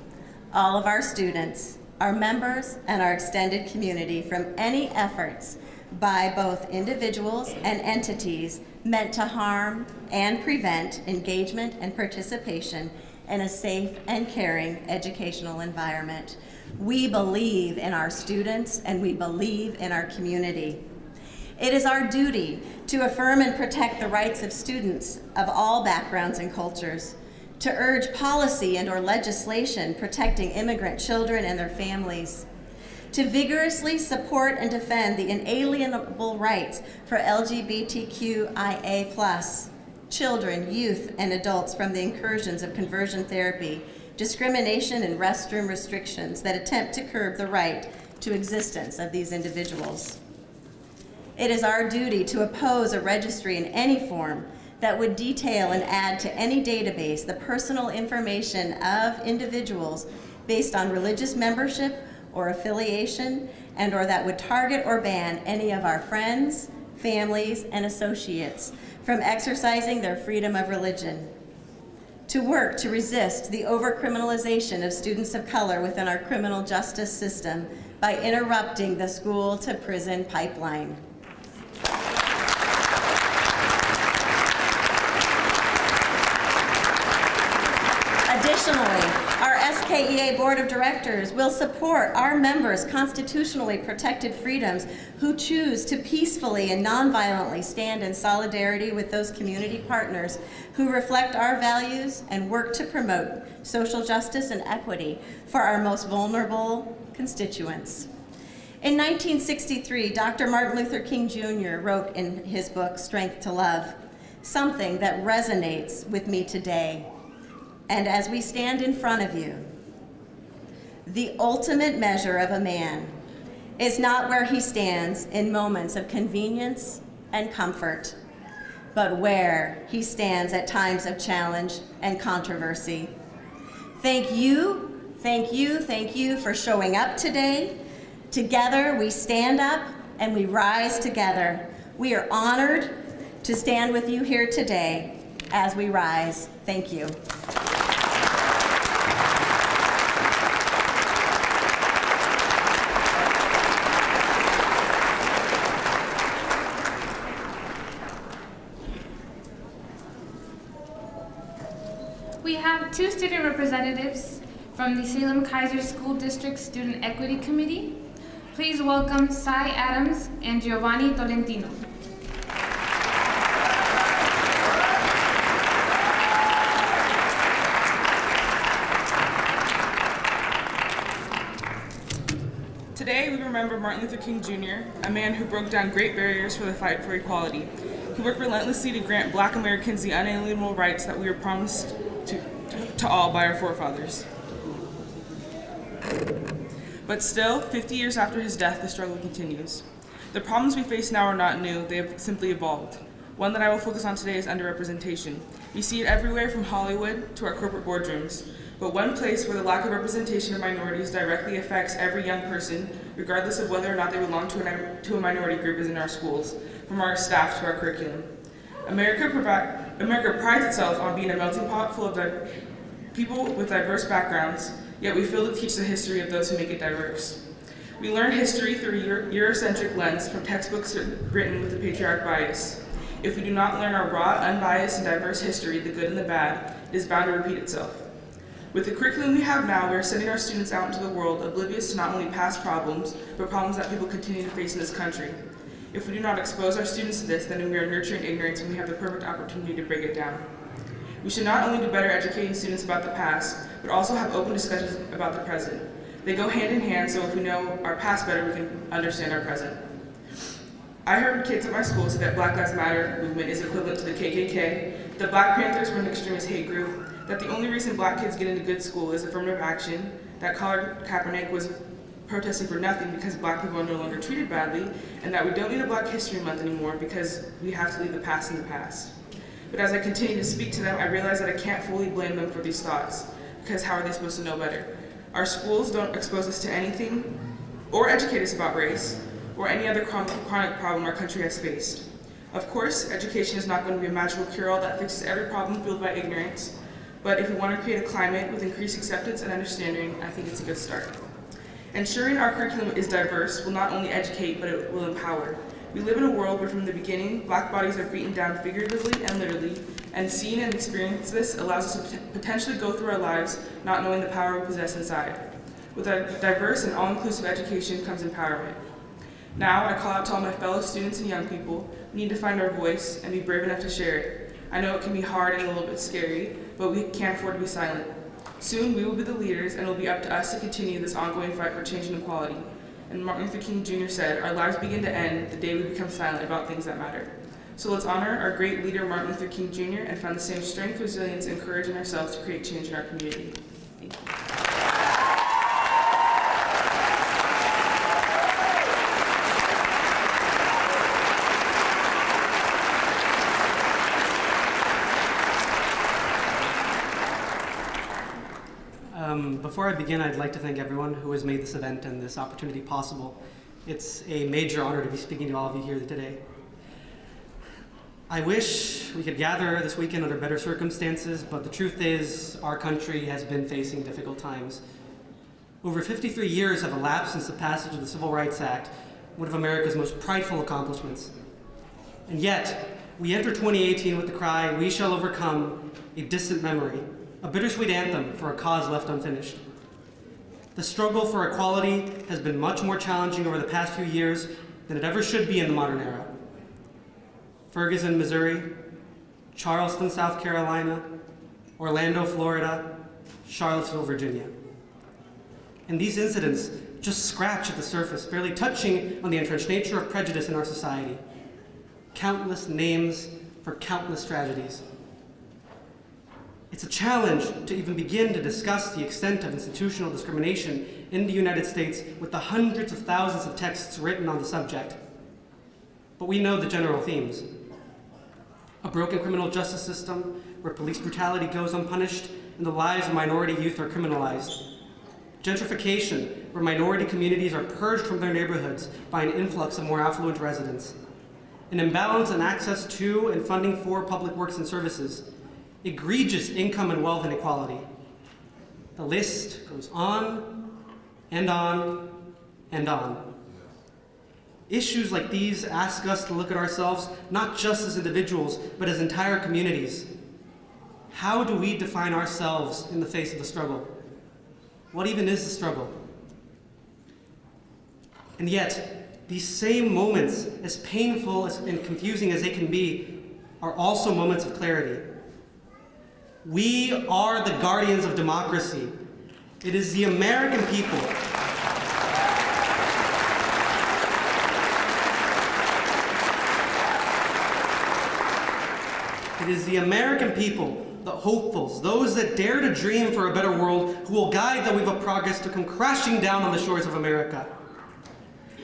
all of our students, our members, and our extended community from any efforts by both individuals and entities meant to harm and prevent engagement and participation in a safe and caring educational environment. We believe in our students and we believe in our community. It is our duty to affirm and protect the rights of students of all backgrounds and cultures, to urge policy and/or legislation protecting immigrant children and their families, to vigorously support and defend the inalienable rights for LGBTQIA+, children, youth, and adults from the incursions of conversion therapy, discrimination, and restroom restrictions that attempt to curb the right to existence of these individuals. It is our duty to oppose a registry in any form that would detail and add to any database the personal information of individuals based on religious membership or affiliation, and/or that would target or ban any of our friends, families, and associates from exercising their freedom of religion. To work to resist the overcriminalization of students of color within our criminal justice system by interrupting the school-to-prison pipeline. Additionally, our SKEA Board of Directors will support our members' constitutionally protected freedoms who choose to peacefully and nonviolently stand in solidarity with those community partners who reflect our values and work to promote social justice and equity for our most vulnerable constituents. In 1963, Dr. Martin Luther King Jr. wrote in his book, Strength to Love, something that resonates with me today. And as we stand in front of you, the ultimate measure of a man is not where he stands in moments of convenience and comfort, but where he stands at times of challenge and controversy. Thank you, thank you, thank you for showing up today. Together we stand up and we rise together. We are honored to stand with you here today as we rise. Thank you. We have two student representatives from the Salem-Keizer School District Student Equity Committee. Please welcome Cy Adams and Giovanni Tolentino. Today, we remember Martin Luther King Jr., a man who broke down great barriers for the fight for equality. He worked relentlessly to grant Black Americans the unalienable rights that we were promised to all by our forefathers. But still, 50 years after his death, the struggle continues. The problems we face now are not new, they have simply evolved. One that I will focus on today is underrepresentation. We see it everywhere from Hollywood to our corporate boardrooms. But one place where the lack of representation of minorities directly affects every young person, regardless of whether or not they belong to a minority group, is in our schools, from our staff to our curriculum. America prides itself on being a melting pot full of people with diverse backgrounds, yet we fail to teach the history of those who make it diverse. We learn history through a Eurocentric lens from textbooks written with a patriarch bias. If we do not learn our raw, unbiased, and diverse history, the good and the bad, it is bound to repeat itself. With the curriculum we have now, we are sending our students out into the world oblivious to not only past problems, but problems that people continue to face in this country. If we do not expose our students to this, then we are nurturing ignorance when we have the perfect opportunity to break it down. We should not only do better educating students about the past, but also have open discussions about the present. They go hand in hand, so if we know our past better, we can understand our present. I heard kids at my school say that Black Lives Matter movement is equivalent to the KKK, that Black Panthers were an extremist hate group, that the only reason black kids get into good school is affirmative action, that Colin Kaepernick was protesting for nothing because black people are no longer treated badly, and that we don't need a Black History Month anymore because we have to leave the past in the past. But as I continue to speak to them, I realize that I can't fully blame them for these thoughts, because how are they supposed to know better? Our schools don't expose us to anything or educate us about race or any other chronic problem our country has faced. Of course, education is not going to be a magical cure-all that fixes every problem fueled by ignorance, but if we want to create a climate with increased acceptance and understanding, I think it's a good start. Ensuring our curriculum is diverse will not only educate, but it will empower. We live in a world where from the beginning, black bodies are beaten down figuratively and literally, and seeing and experiencing this allows us to potentially go through our lives not knowing the power we possess inside. With a diverse and all-inclusive education comes empowerment. Now, I call out to all my fellow students and young people, we need to find our voice and be brave enough to share it. I know it can be hard and a little bit scary, but we can't afford to be silent. Soon, we will be the leaders, and it will be up to us to continue this ongoing fight for change and equality. And Martin Luther King Jr. said, our lives begin to end the day we become silent about things that matter. So let's honor our great leader, Martin Luther King Jr., and find the same strength, resilience, and courage in ourselves to create change in our community. Thank you. Before I begin, I'd like to thank everyone who has made this event and this opportunity possible. It's a major honor to be speaking to all of you here today. I wish we could gather this weekend under better circumstances, but the truth is our country has been facing difficult times. Over 53 years have elapsed since the passage of the Civil Rights Act, one of America's most prideful accomplishments. And yet, we enter 2018 with the cry, "We shall overcome," a distant memory, a bittersweet anthem for a cause left unfinished. The struggle for equality has been much more challenging over the past few years than it ever should be in the modern era. Ferguson, Missouri, Charleston, South Carolina, Orlando, Florida, Charlottesville, Virginia. And these incidents just scratch at the surface, barely touching on the entrenched nature of prejudice in our society. Countless names for countless tragedies. It's a challenge to even begin to discuss the extent of institutional discrimination in the United States with the hundreds of thousands of texts written on the subject. But we know the general themes. A broken criminal justice system where police brutality goes unpunished and the lives of minority youth are criminalized. Gentrification, where minority communities are purged from their neighborhoods by an influx of more affluent residents. An imbalance in access to and funding for public works and services. Egregious income and wealth inequality. The list goes on and on and on. Issues like these ask us to look at ourselves not just as individuals, but as entire communities. How do we define ourselves in the face of the struggle? What even is the struggle? And yet, these same moments, as painful and confusing as they can be, are also moments of clarity. We are the guardians of democracy. It is the American people. It is the American people, the hopefuls, those that dare to dream for a better world, who will guide the wave of progress to come crashing down on the shores of America.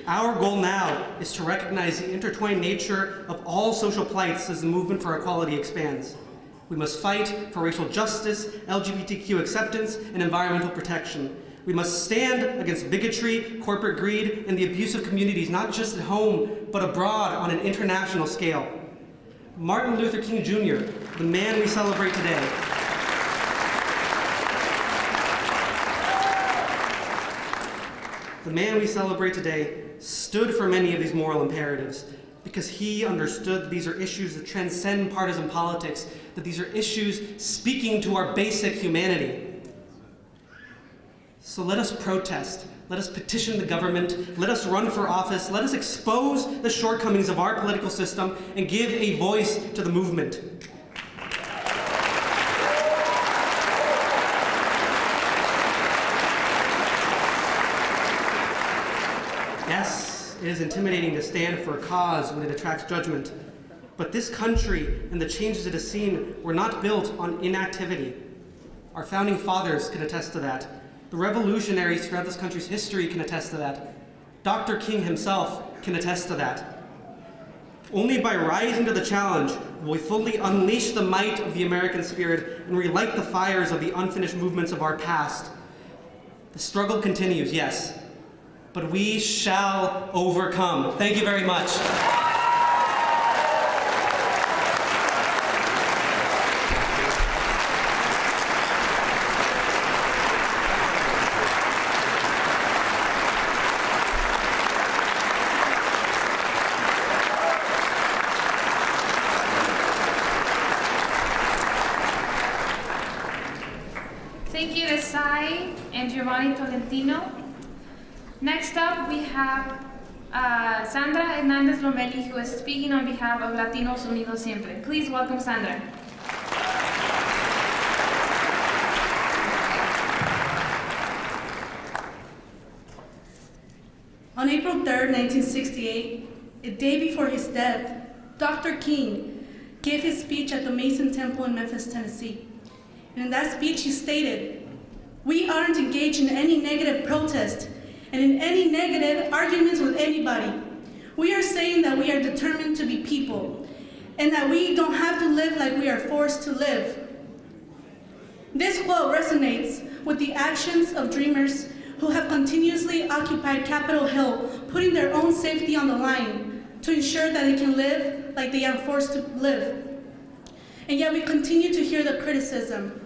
Our goal now is to recognize the intertwined nature of all social plights as the movement for equality expands. We must fight for racial justice, LGBTQ acceptance, and environmental protection. We must stand against bigotry, corporate greed, and the abuse of communities, not just at home, but abroad on an international scale. Martin Luther King Jr., the man we celebrate today, stood for many of these moral imperatives because he understood that these are issues that transcend partisan politics, that these are issues speaking to our basic humanity. So let us protest, let us petition the government, let us run for office, let us expose the shortcomings of our political system and give a voice to the movement. Yes, it is intimidating to stand for a cause when it attracts judgment, but this country and the changes it has seen were not built on inactivity. Our founding fathers can attest to that. The revolutionaries throughout this country's history can attest to that. Dr. King himself can attest to that. Only by rising to the challenge will we fully unleash the might of the American spirit and relight the fires of the unfinished movements of our past. The struggle continues, yes, but we shall overcome. Thank you very much. Thank you to Sai and Giovanni Tolentino. Next up, we have Sandra Hernandez Lomelli, who is speaking on behalf of Latinos Unidos Siempre. Please welcome Sandra. On April 3rd, 1968, a day before his death, Dr. King gave his speech at the Mason Temple in Memphis, Tennessee. And in that speech, he stated, "We aren't engaged in any negative protest and in any negative arguments with anybody. We are saying that we are determined to be people and that we don't have to live like we are forced to live." This quote resonates with the actions of dreamers who have continuously occupied Capitol Hill, putting their own safety on the line to ensure that they can live like they are forced to live. And yet we continue to hear the criticism.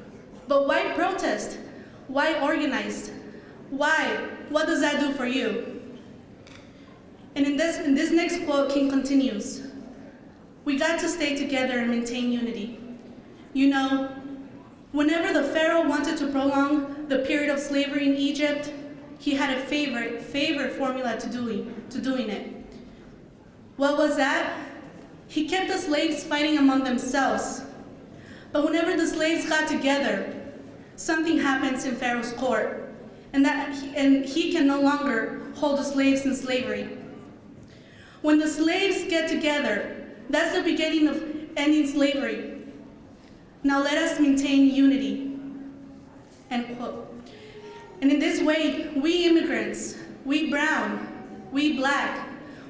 But why protest? Why organize? Why? What does that do for you? And in this next quote, King continues, "We got to stay together and maintain unity. You know, whenever the Pharaoh wanted to prolong the period of slavery in Egypt, he had a favorite formula to doing it. What was that? He kept the slaves fighting among themselves. But whenever the slaves got together, something happens in Pharaoh's court, and he can no longer hold the slaves in slavery. When the slaves get together, that's the beginning of ending slavery. Now let us maintain unity." End quote. And in this way, we immigrants, we brown, we black,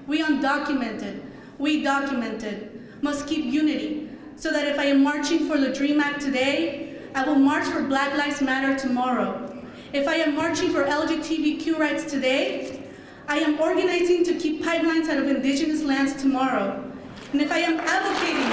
we undocumented, we documented, must keep unity, so that if I am marching for the DREAM Act today, I will march for Black Lives Matter tomorrow. If I am marching for LGBTQ rights today, I am organizing to keep pipelines out of indigenous lands tomorrow. And if I am advocating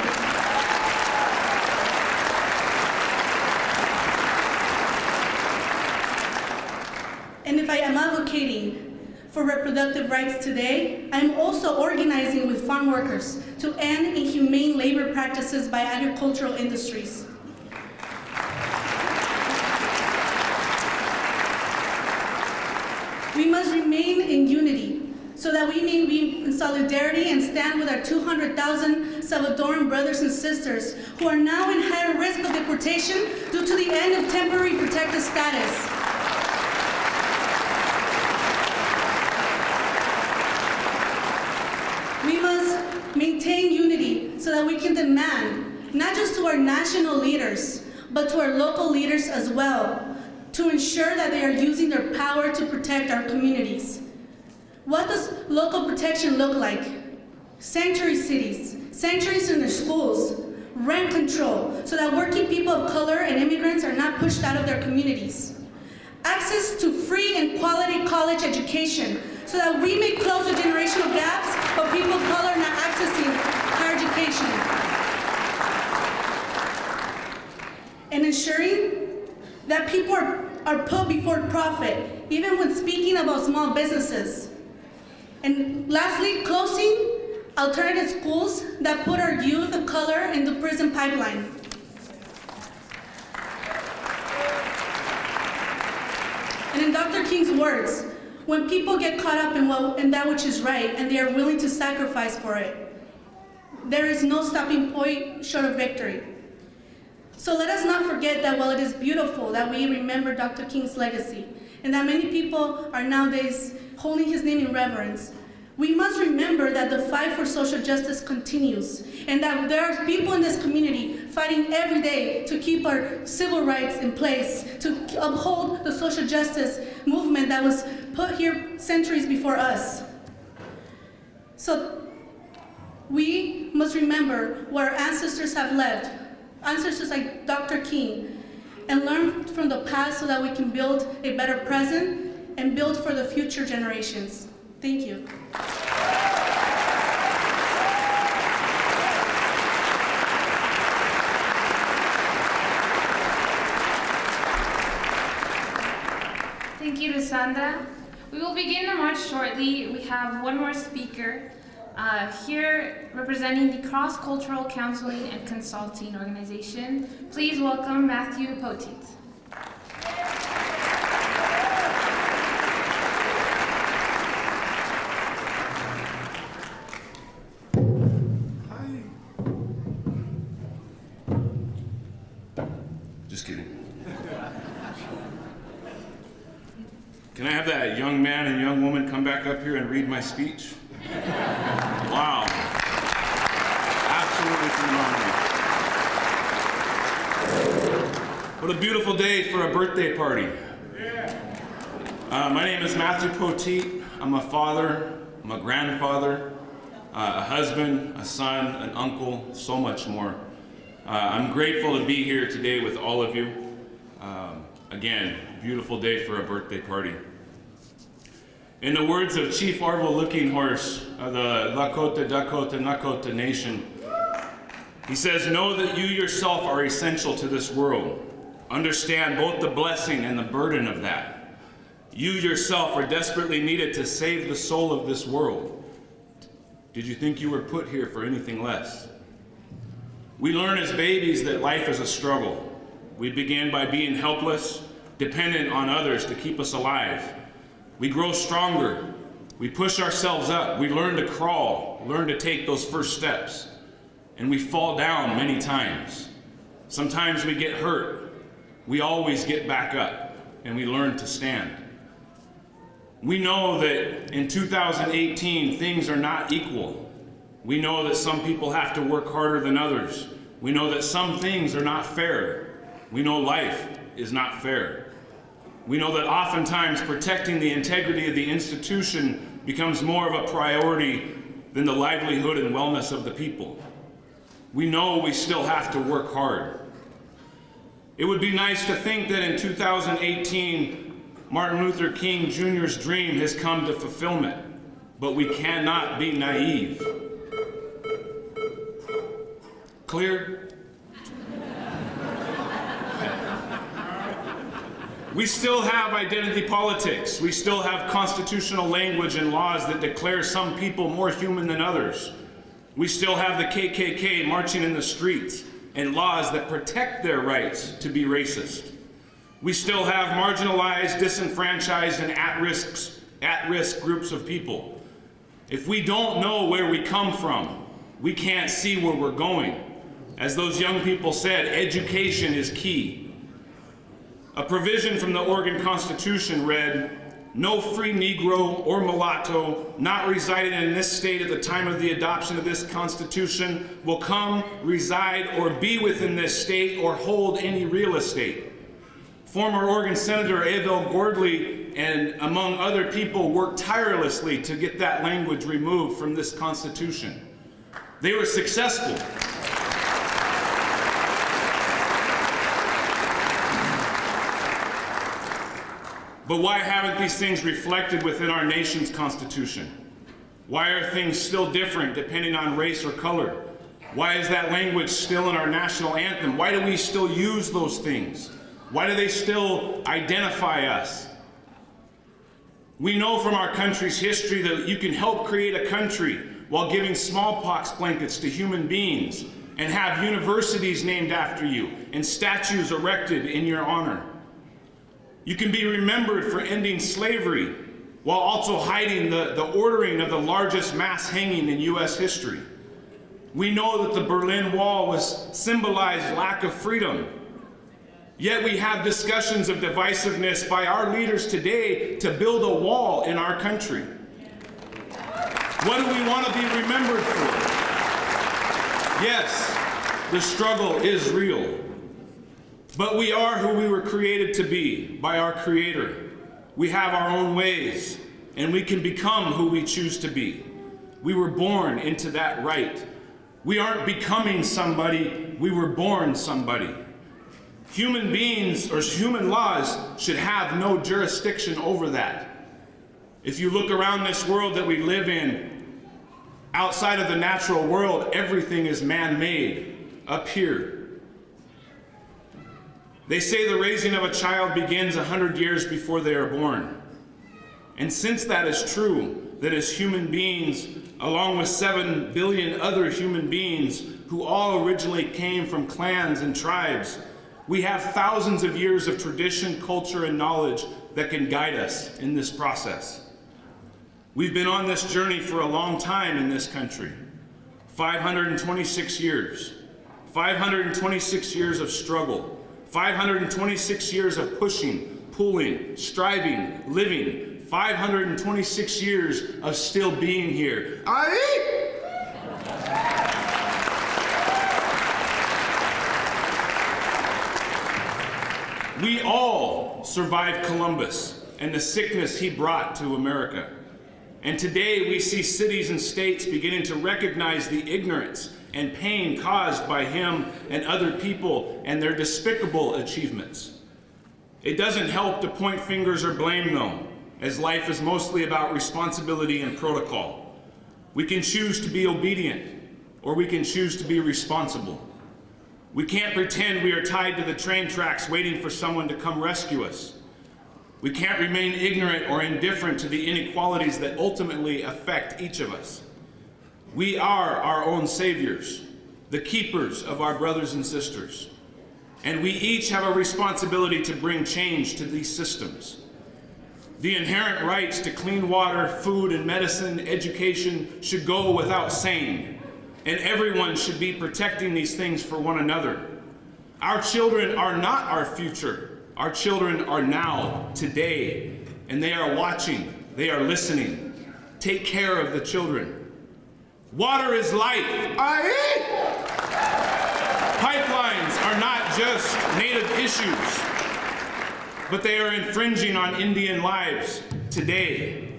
for reproductive rights today, I am also organizing with farm workers to end inhumane labor practices by agricultural industries. We must remain in unity so that we may be in solidarity and stand with our 200,000 Salvadoran brothers and sisters who are now in higher risk of deportation due to the end of temporary protected status. We must maintain unity so that we can demand, not just to our national leaders, but to our local leaders as well, to ensure that they are using their power to protect our communities. What does local protection look like? Sanctuary cities, sanctuaries in their schools, rent control, so that working people of color and immigrants are not pushed out of their communities. Access to free and quality college education, so that we may close the generational gaps of people of color not accessing higher education. And ensuring that people are put before profit, even when speaking about small businesses. And lastly, closing alternative schools that put our youth of color in the prison pipeline. And in Dr. King's words, when people get caught up in that which is right and they are willing to sacrifice for it, there is no stopping point short of victory. So let us not forget that while it is beautiful that we remember Dr. King's legacy and that many people are nowadays holding his name in reverence, we must remember that the fight for social justice continues and that there are people in this community fighting every day to keep our civil rights in place, to uphold the social justice movement that was put here centuries before us. So we must remember what our ancestors have left, ancestors like Dr. King, and learn from the past so that we can build a better present and build for the future generations. Thank you. Thank you to Sandra. We will begin the march shortly. We have one more speaker here representing the Cross-Cultural Counseling and Consulting Organization. Please welcome Matthew Poteet. Just kidding. Can I have that young man and young woman come back up here and read my speech? Wow. Absolutely phenomenal. What a beautiful day for a birthday party. My name is Matthew Poteet. I'm a father, I'm a grandfather, a husband, a son, an uncle, so much more. I'm grateful to be here today with all of you. Again, beautiful day for a birthday party. In the words of Chief Arvil Looking Horse of the Lakota, Dakota, Nakota Nation, he says, "Know that you yourself are essential to this world. Understand both the blessing and the burden of that. You yourself are desperately needed to save the soul of this world. Did you think you were put here for anything less?" We learn as babies that life is a struggle. We begin by being helpless, dependent on others to keep us alive. We grow stronger. We push ourselves up. We learn to crawl, learn to take those first steps. And we fall down many times. Sometimes we get hurt. We always get back up, and we learn to stand. We know that in 2018, things are not equal. We know that some people have to work harder than others. We know that some things are not fair. We know life is not fair. We know that oftentimes protecting the integrity of the institution becomes more of a priority than the livelihood and wellness of the people. We know we still have to work hard. It would be nice to think that in 2018, Martin Luther King Jr.'s dream has come to fulfillment, but we cannot be naive. Clear? We still have identity politics. We still have constitutional language and laws that declare some people more human than others. We still have the KKK marching in the streets and laws that protect their rights to be racist. We still have marginalized, disenfranchised, and at-risk groups of people. If we don't know where we come from, we can't see where we're going. As those young people said, education is key. A provision from the Oregon Constitution read, "No free Negro or mulatto not residing in this state at the time of the adoption of this Constitution will come, reside, or be within this state or hold any real estate." Former Oregon Senator Abel Gordley and among other people, worked tirelessly to get that language removed from this Constitution. They were successful. But why haven't these things reflected within our nation's Constitution? Why are things still different depending on race or color? Why is that language still in our national anthem? Why do we still use those things? Why do they still identify us? We know from our country's history that you can help create a country while giving smallpox blankets to human beings and have universities named after you and statues erected in your honor. You can be remembered for ending slavery while also hiding the ordering of the largest mass hanging in U.S. history. We know that the Berlin Wall symbolized lack of freedom. Yet we have discussions of divisiveness by our leaders today to build a wall in our country. What do we want to be remembered for? Yes, the struggle is real. But we are who we were created to be by our Creator. We have our own ways, and we can become who we choose to be. We were born into that right. We aren't becoming somebody, we were born somebody. Human beings or human laws should have no jurisdiction over that. If you look around this world that we live in, outside of the natural world, everything is man-made up here. They say the raising of a child begins 100 years before they are born. And since that is true, that as human beings, along with 7 billion other human beings who all originally came from clans and tribes, we have thousands of years of tradition, culture, and knowledge that can guide us in this process. We've been on this journey for a long time in this country, 526 years. 526 years of struggle, 526 years of pushing, pulling, striving, living, 526 years of still being here. We all survived Columbus and the sickness he brought to America. And today we see cities and states beginning to recognize the ignorance and pain caused by him and other people and their despicable achievements. It doesn't help to point fingers or blame, though, as life is mostly about responsibility and protocol. We can choose to be obedient, or we can choose to be responsible. We can't pretend we are tied to the train tracks waiting for someone to come rescue us. We can't remain ignorant or indifferent to the inequalities that ultimately affect each of us. We are our own saviors, the keepers of our brothers and sisters. And we each have a responsibility to bring change to these systems. The inherent rights to clean water, food, and medicine, education should go without saying. And everyone should be protecting these things for one another. Our children are not our future. Our children are now, today, and they are watching, they are listening. Take care of the children. Water is life. Pipelines are not just native issues, but they are infringing on Indian lives today.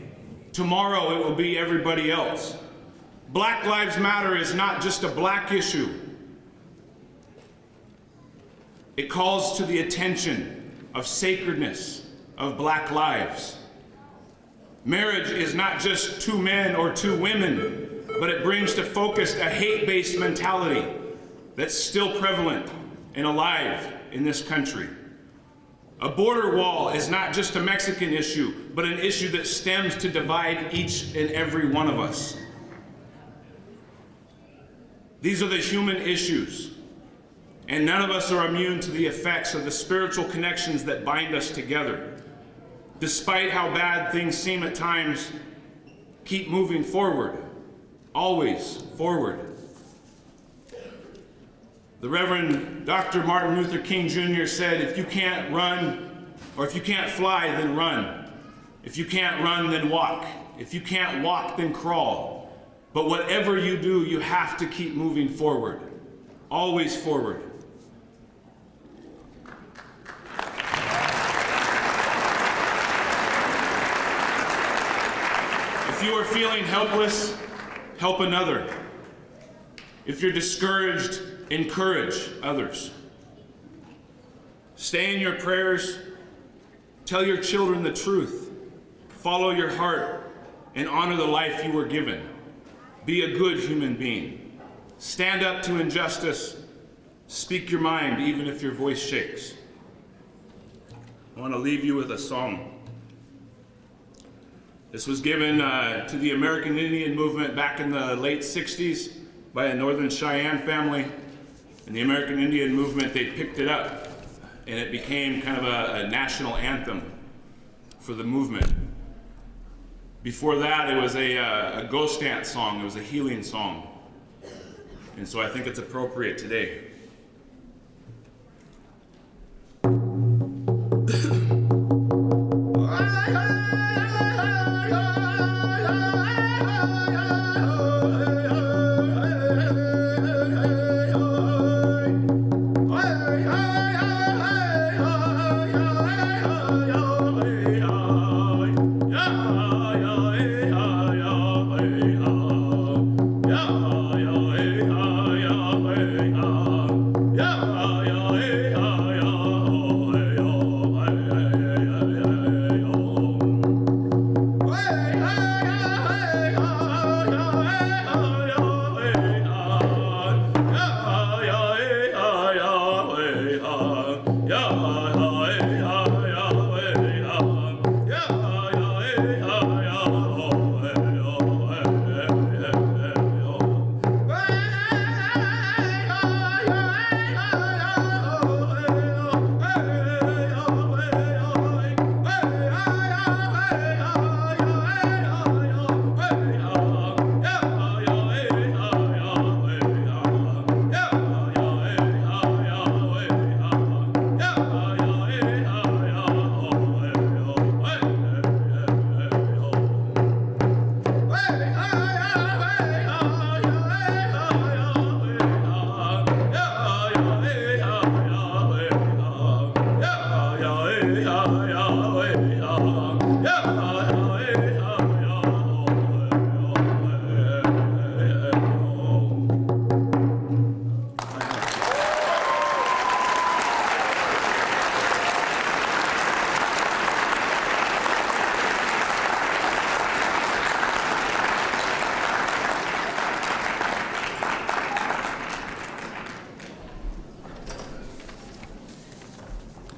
Tomorrow it will be everybody else. Black Lives Matter is not just a black issue. It calls to the attention of sacredness of black lives. Marriage is not just 2 men or 2 women, but it brings to focus a hate-based mentality that's still prevalent and alive in this country. A border wall is not just a Mexican issue, but an issue that stems to divide each and every one of us. These are the human issues, and none of us are immune to the effects of the spiritual connections that bind us together. Despite how bad things seem at times, keep moving forward, always forward. The Reverend Dr. Martin Luther King Jr. said, if you can't run, or if you can't fly, then run. If you can't run, then walk. If you can't walk, then crawl. But whatever you do, you have to keep moving forward, always forward. you are feeling helpless, help another. If you're discouraged, encourage others. Stay in your prayers. Tell your children the truth. Follow your heart and honor the life you were given. Be a good human being. Stand up to injustice. Speak your mind, even if your voice shakes. I want to leave you with a song. This was given to the American Indian movement back in the late 60s by a Northern Cheyenne family. And the American Indian movement, they picked it up, and it became kind of a national anthem for the movement. Before that, it was a ghost dance song. It was a healing song. And so I think it's appropriate today.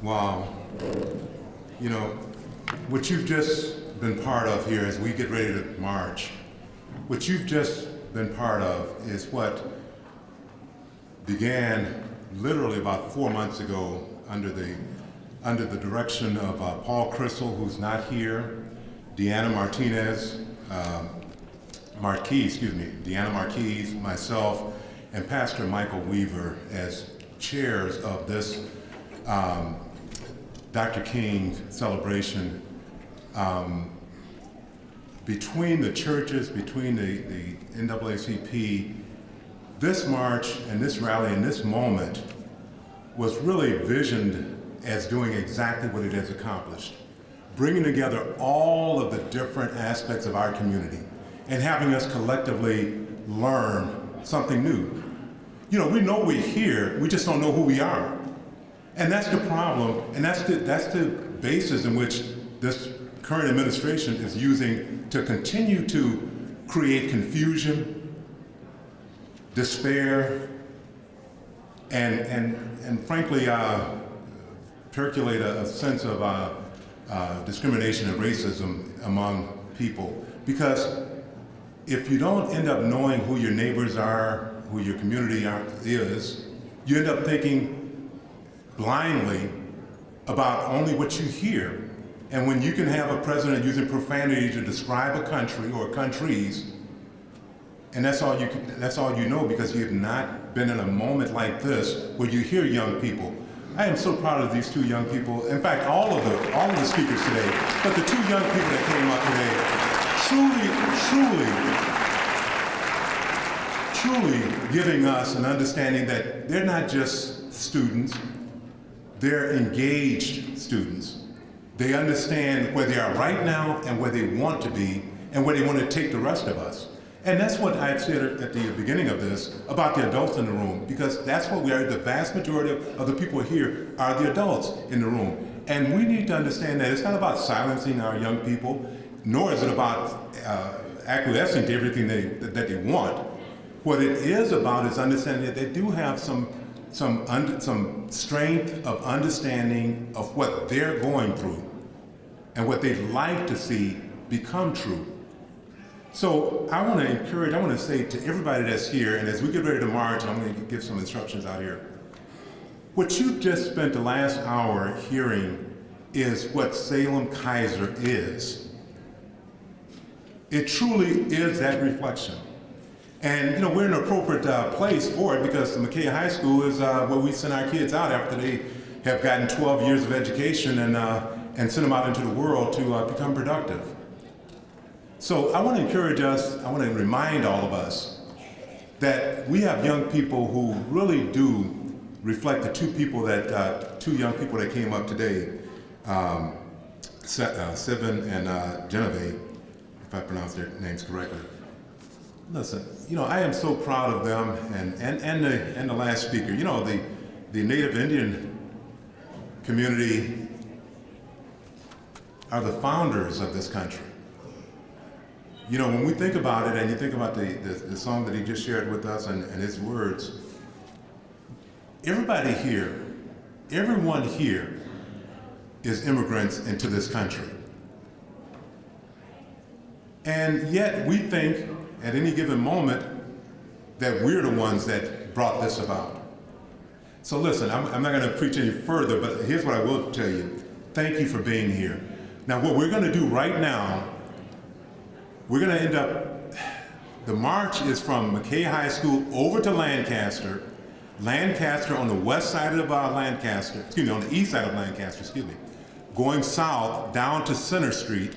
Wow. You know, what you've just been part of here as we get ready to march, what you've just been part of is what began literally about 4 months ago under the direction of Paul Crystal, who's not here, Deanna Marquez, myself, and Pastor Michael Weaver as chairs of this Dr. King celebration. Between the churches, between the NAACP, this march and this rally and this moment was really visioned as doing exactly what it has accomplished, bringing together all of the different aspects of our community and having us collectively learn something new. You know we're here, we just don't know who we are. And that's the problem, and that's the basis in which this current administration is using to continue to create confusion, despair, and frankly, percolate a sense of discrimination and racism among people. Because if you don't end up knowing who your neighbors are, who your community is, you end up thinking blindly about only what you hear. And when you can have a president using profanity to describe a country or countries, and that's all you know because you have not been in a moment like this where you hear young people. I am so proud of these two young people. In fact, all of the speakers today, but the two young people that came up today, truly giving us an understanding that they're not just students, they're engaged students. They understand where they are right now and where they want to be, and where they want to take the rest of us. And that's what I said at the beginning of this about the adults in the room, because that's what we are. The vast majority of the people here are the adults in the room. And we need to understand that it's not about silencing our young people, nor is it about acquiescing to everything that they want. What it is about is understanding that they do have some strength of understanding of what they're going through and what they'd like to see become true. So I want to say to everybody that's here, and as we get ready to march, I'm going to give some instructions out here. What you've just spent the last hour hearing is what Salem Kaiser is. It truly is that reflection. And we're in an appropriate place for it, because the MLK High School is where we send our kids out after they have gotten 12 years of education and send them out into the world to become productive. So I want to encourage us, I want to remind all of us that we have young people who really do reflect the two young people that came up today, Sivan and Genevieve, if I pronounce their names correctly. Listen, I am so proud of them and the last speaker. The Native Indian community are the founders of this country. When we think about it, and you think about the song that he just shared with us and his words, everyone here is immigrants into this country. And yet we think at any given moment that we're the ones that brought this about. So listen, I'm not going to preach any further, but here's what I will tell you. Thank you for being here. Now what we're going to do right now, we're going to end up, the march is from MLK High School over to Lancaster on the west side of Lancaster, on the east side of Lancaster, going south down to Center Street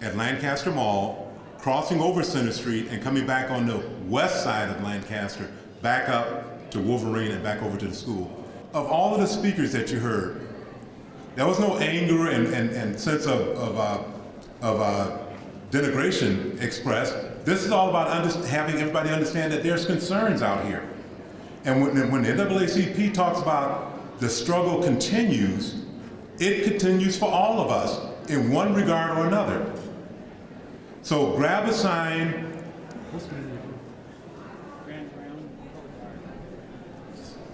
at Lancaster Mall, crossing over Center Street and coming back on the west side of Lancaster, back up to Wolverine and back over to the school. Of all of the speakers that you heard, there was no anger and sense of denigration expressed. This is all about having everybody understand that there's concerns out here. And when the NAACP talks about the struggle continues, it continues for all of us in one regard or another. So grab a sign.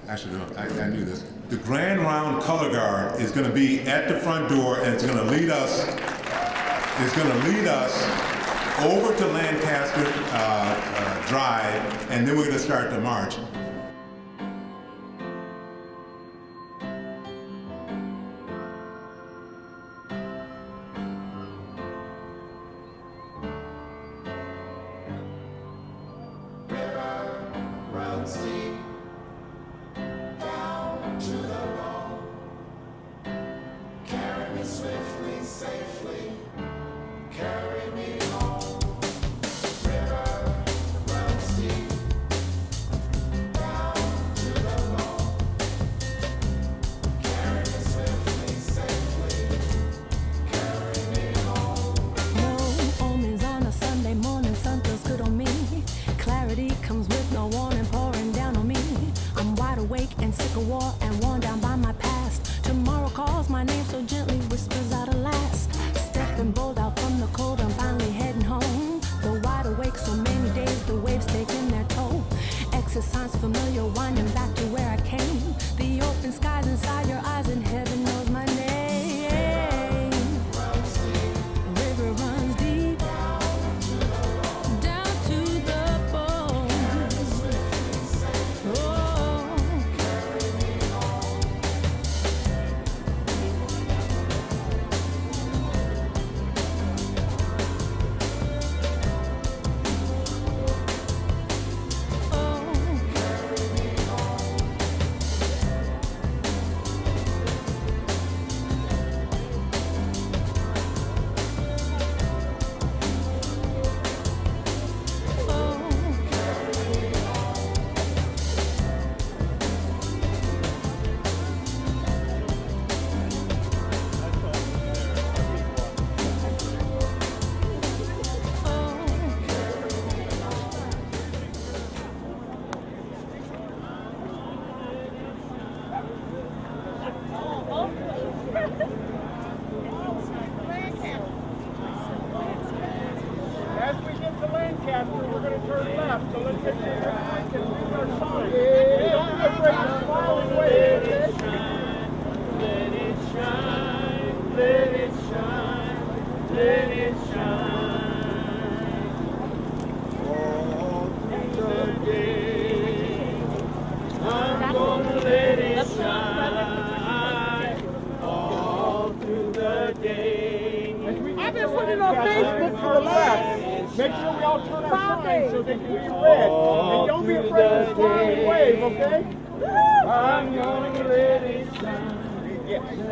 Actually, no, I knew this. The Grand Round Color Guard is going to be at the front door, and it's going to lead us. It's going to lead us over to Lancaster Drive, and then we're going to start the march. relax. Make sure we all turn our signs so they can be read. And don't be afraid to smile and wave, okay? I'm gonna let it shine. Yes.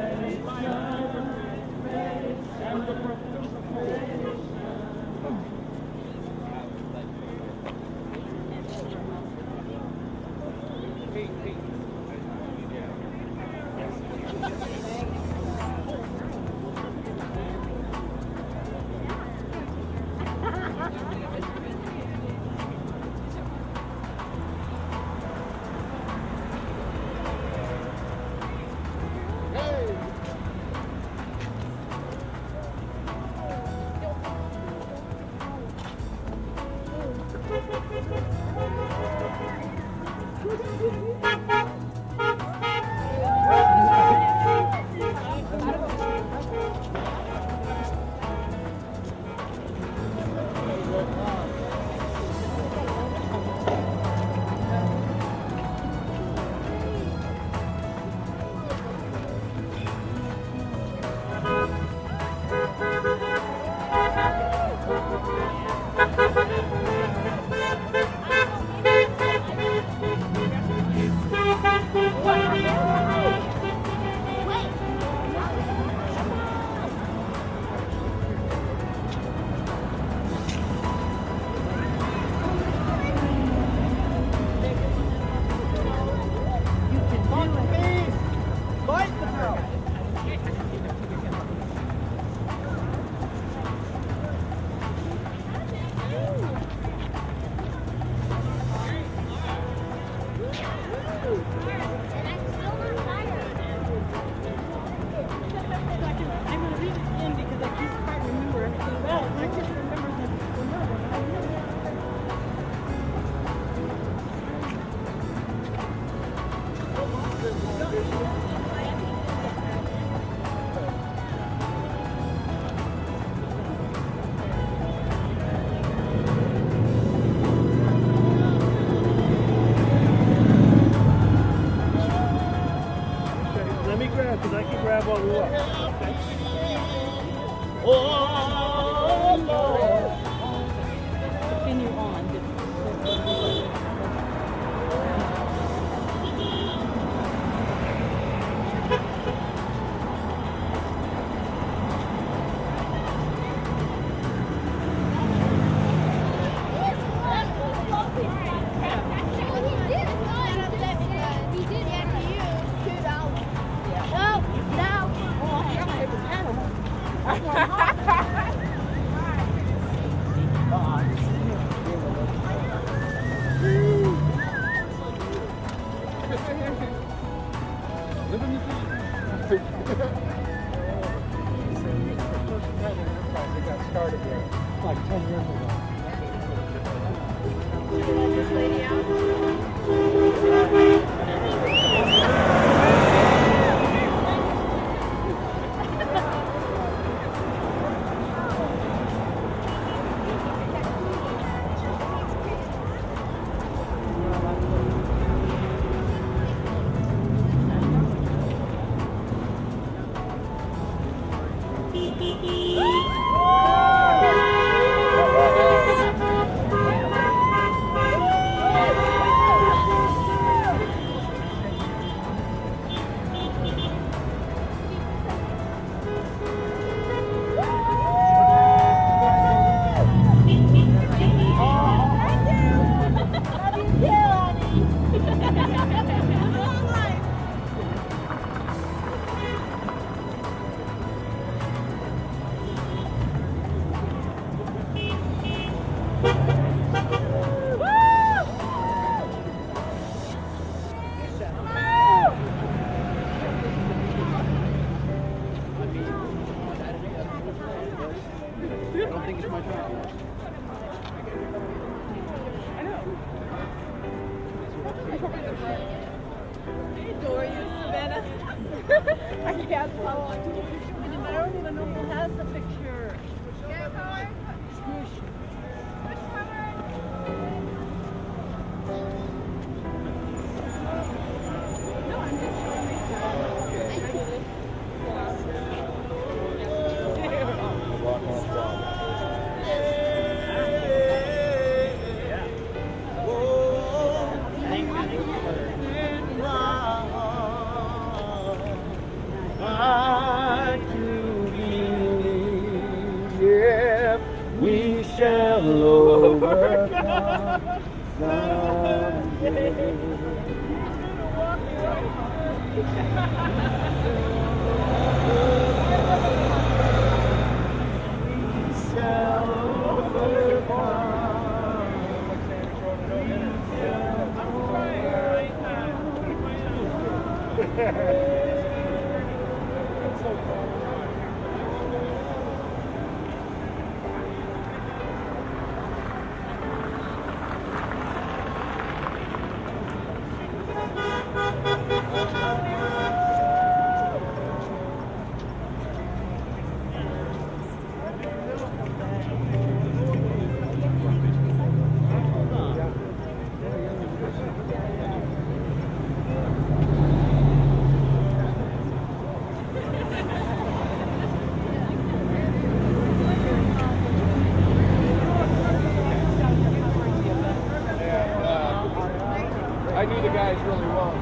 I knew the guys really well.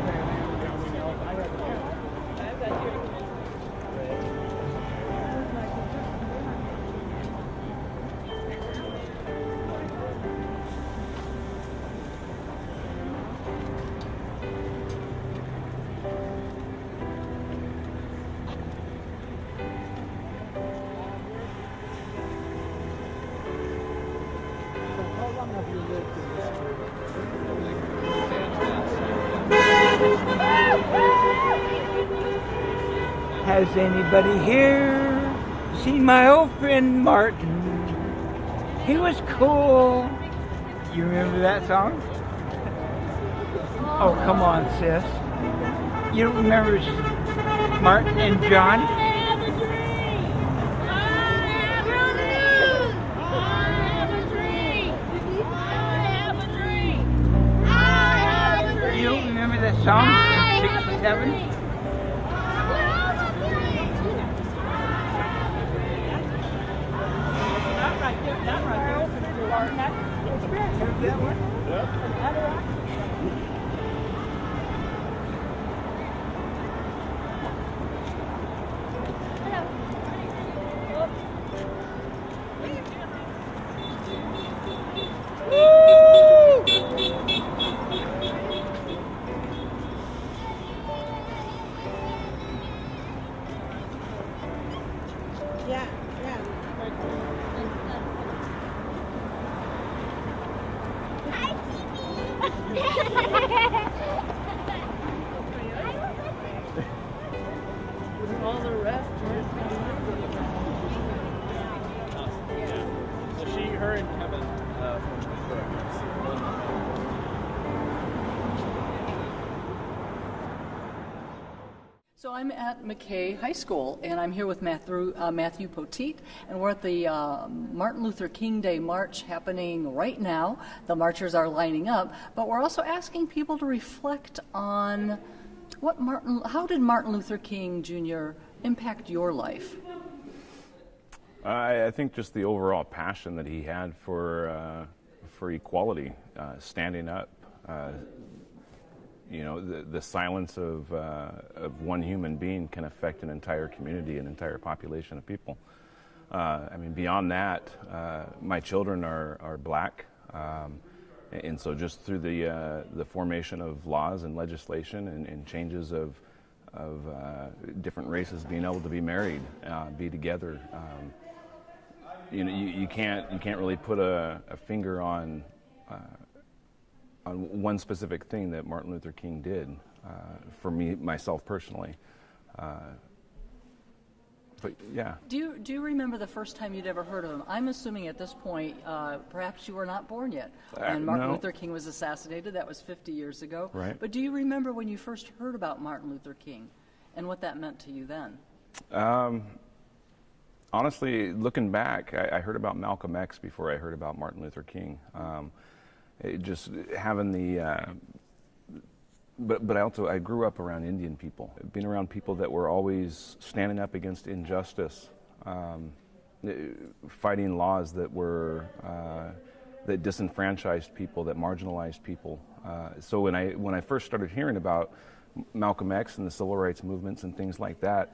Has anybody here seen my old friend Martin? He was cool. You remember that song? Oh, come on, sis. You don't remember Martin and John? You don't remember that song in '67? All the rest. So her and Kevin So I'm at McKay High School, and I'm here with Matthew Poteet, and we're at the Martin Luther King Day March happening right now. The marchers are lining up, but we're also asking people to reflect on how did Martin Luther King Jr. impact your life? I think just the overall passion that he had for equality, standing up. The silence of one human being can affect an entire community, an entire population of people. Beyond that, my children are black, and so just through the formation of laws and legislation and changes of different races being able to be married, be together. You can't really put a finger on one specific thing that Martin Luther King did for myself personally. But yeah. Do you remember the first time you'd ever heard of him? I'm assuming at this point, perhaps you were not born yet. And Martin Luther King was assassinated. That was 50 years ago. Right. But do you remember when you first heard about Martin Luther King and what that meant to you then? Honestly, looking back, I heard about Malcolm X before I heard about Martin Luther King. Just having but I grew up around Indian people, being around people that were always standing up against injustice, fighting laws that were that disenfranchised people, that marginalized people. So when I first started hearing about Malcolm X and the civil rights movements and things like that,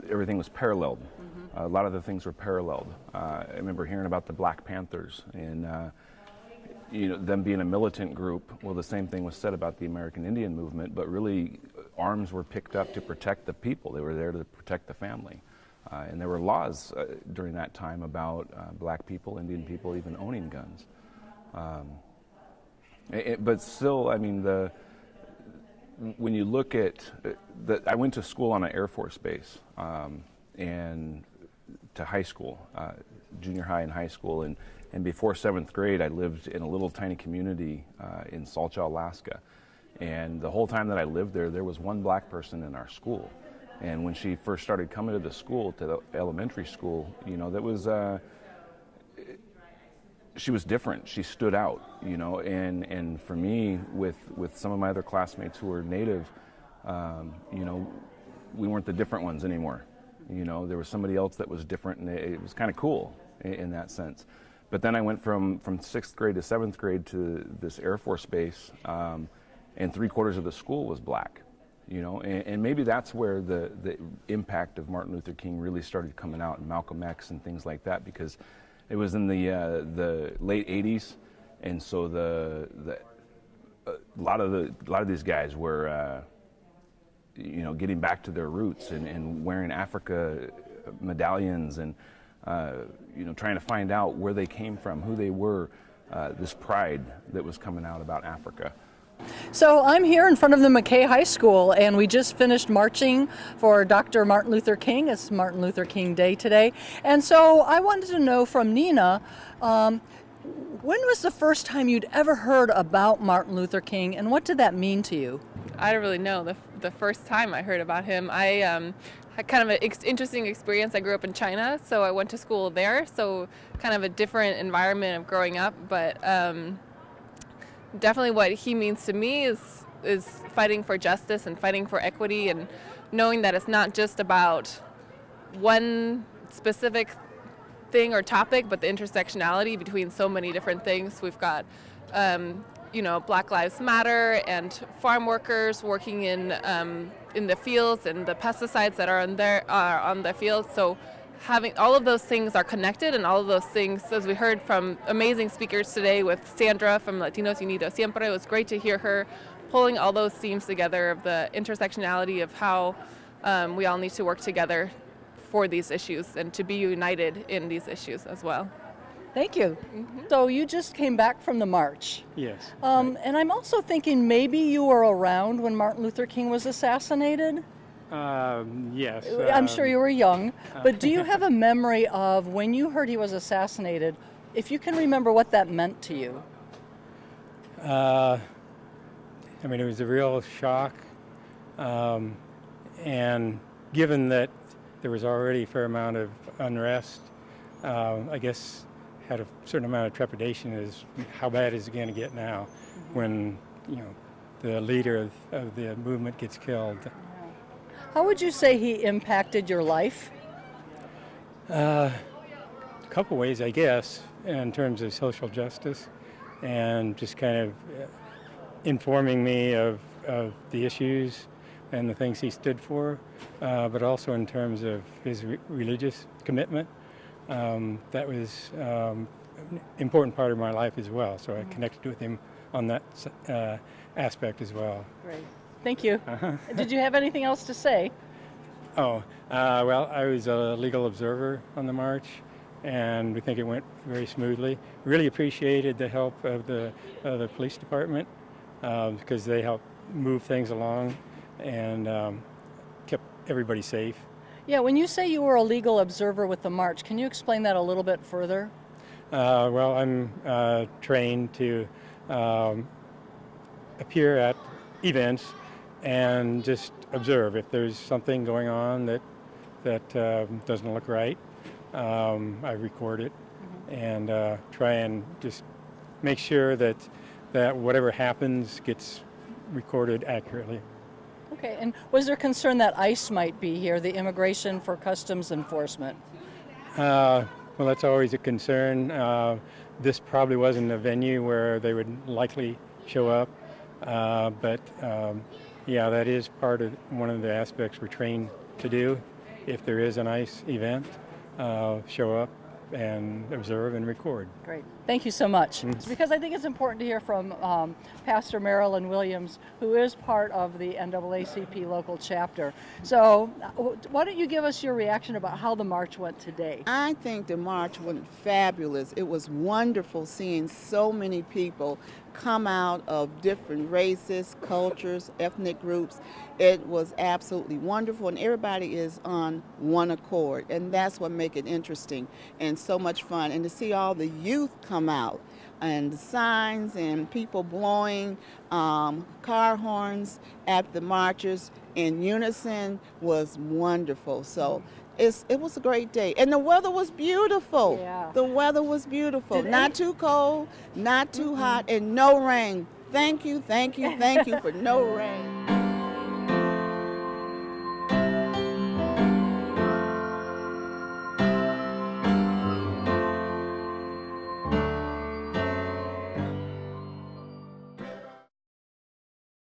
everything was paralleled. Mm-hmm. A lot of the things were paralleled. I remember hearing about the Black Panthers and them being a militant group. Well, the same thing was said about the American Indian movement, but really arms were picked up to protect the people. They were there to protect the family. And there were laws during that time about black people, Indian people even owning guns. But still, I mean, when you look at I went to school on an Air Force base and to high school, junior high and high school, and before 7th grade, I lived in a little tiny community in Salcha, Alaska. And the whole time that I lived there, there was one black person in our school. And when she first started coming to the school, to the elementary school, that was, she was different. She stood out, and for me, with some of my other classmates who were Native, we weren't the different ones anymore. There was somebody else that was different, and it was kind of cool in that sense. But then I went from 6th grade to 7th grade to this Air Force base, and 3/4 of the school was black. And maybe that's where the impact of Martin Luther King really started coming out, and Malcolm X and things like that, because it was in the late 80s, and so a lot of these guys were getting back to their roots and wearing Africa medallions and trying to find out where they came from, who they were, this pride that was coming out about Africa. So I'm here in front of the McKay High School, and we just finished marching for Dr. Martin Luther King. It's Martin Luther King Day today. And so I wanted to know from Nina, when was the first time you'd ever heard about Martin Luther King, and what did that mean to you? I don't really know the first time I heard about him. I had kind of an interesting experience. I grew up in China, so I went to school there, so kind of a different environment of growing up, but definitely what he means to me is fighting for justice and fighting for equity, and knowing that it's not just about one specific thing or topic, but the intersectionality between so many different things. We've got Black Lives Matter and farm workers working in the fields, and the pesticides that are on the fields. So having all of those things are connected, and all of those things, as we heard from amazing speakers today with Sandra from Latinos Unidos Siempre, it was great to hear her pulling all those themes together of the intersectionality of how we all need to work together for these issues and to be united in these issues as well. Thank you. So you just came back from the march. Yes. And I'm also thinking maybe you were around when Martin Luther King was assassinated? Yes. I'm sure you were young, but do you have a memory of when you heard he was assassinated, if you can remember what that meant to you? I mean, it was a real shock, and given that there was already a fair amount of unrest, I guess had a certain amount of trepidation as how bad is it going to get now when the leader of the movement gets killed. How would you say he impacted your life? A couple ways, I guess, in terms of social justice and just kind of informing me of the issues and the things he stood for, but also in terms of his religious commitment. That was an important part of my life as well, so I connected with him on that aspect as well. Great. Thank you. Did you have anything else to say? Well, I was a legal observer on the march, and we think it went very smoothly. Really appreciated the help of the police department because they helped move things along and kept everybody safe. Yeah, when you say you were a legal observer with the march, can you explain that a little bit further? Well, I'm trained to appear at events and just observe. If there's something going on that doesn't look right, I record it and try and just make sure that whatever happens gets recorded accurately. Okay, and was there concern that ICE might be here, the Immigration for Customs Enforcement? Well, that's always a concern. This probably wasn't a venue where they would likely show up, but yeah, that is part of one of the aspects we're trained to do. If there is an ICE event, show up and observe and record. Great. Thank you so much. It's because I think it's important to hear from Pastor Marilyn Williams, who is part of the NAACP local chapter. So why don't you give us your reaction about how the march went today? I think the march went fabulous. It was wonderful seeing so many people come out of different races, cultures, ethnic groups. It was absolutely wonderful, and everybody is on one accord, and that's what makes it interesting and so much fun. And to see all the youth come out, and the signs and people blowing car horns at the marchers in unison was wonderful. So it was a great day, and the weather was beautiful. Yeah. The weather was beautiful. Not too cold, not too hot, and no rain. Thank you, thank you, thank you for no rain.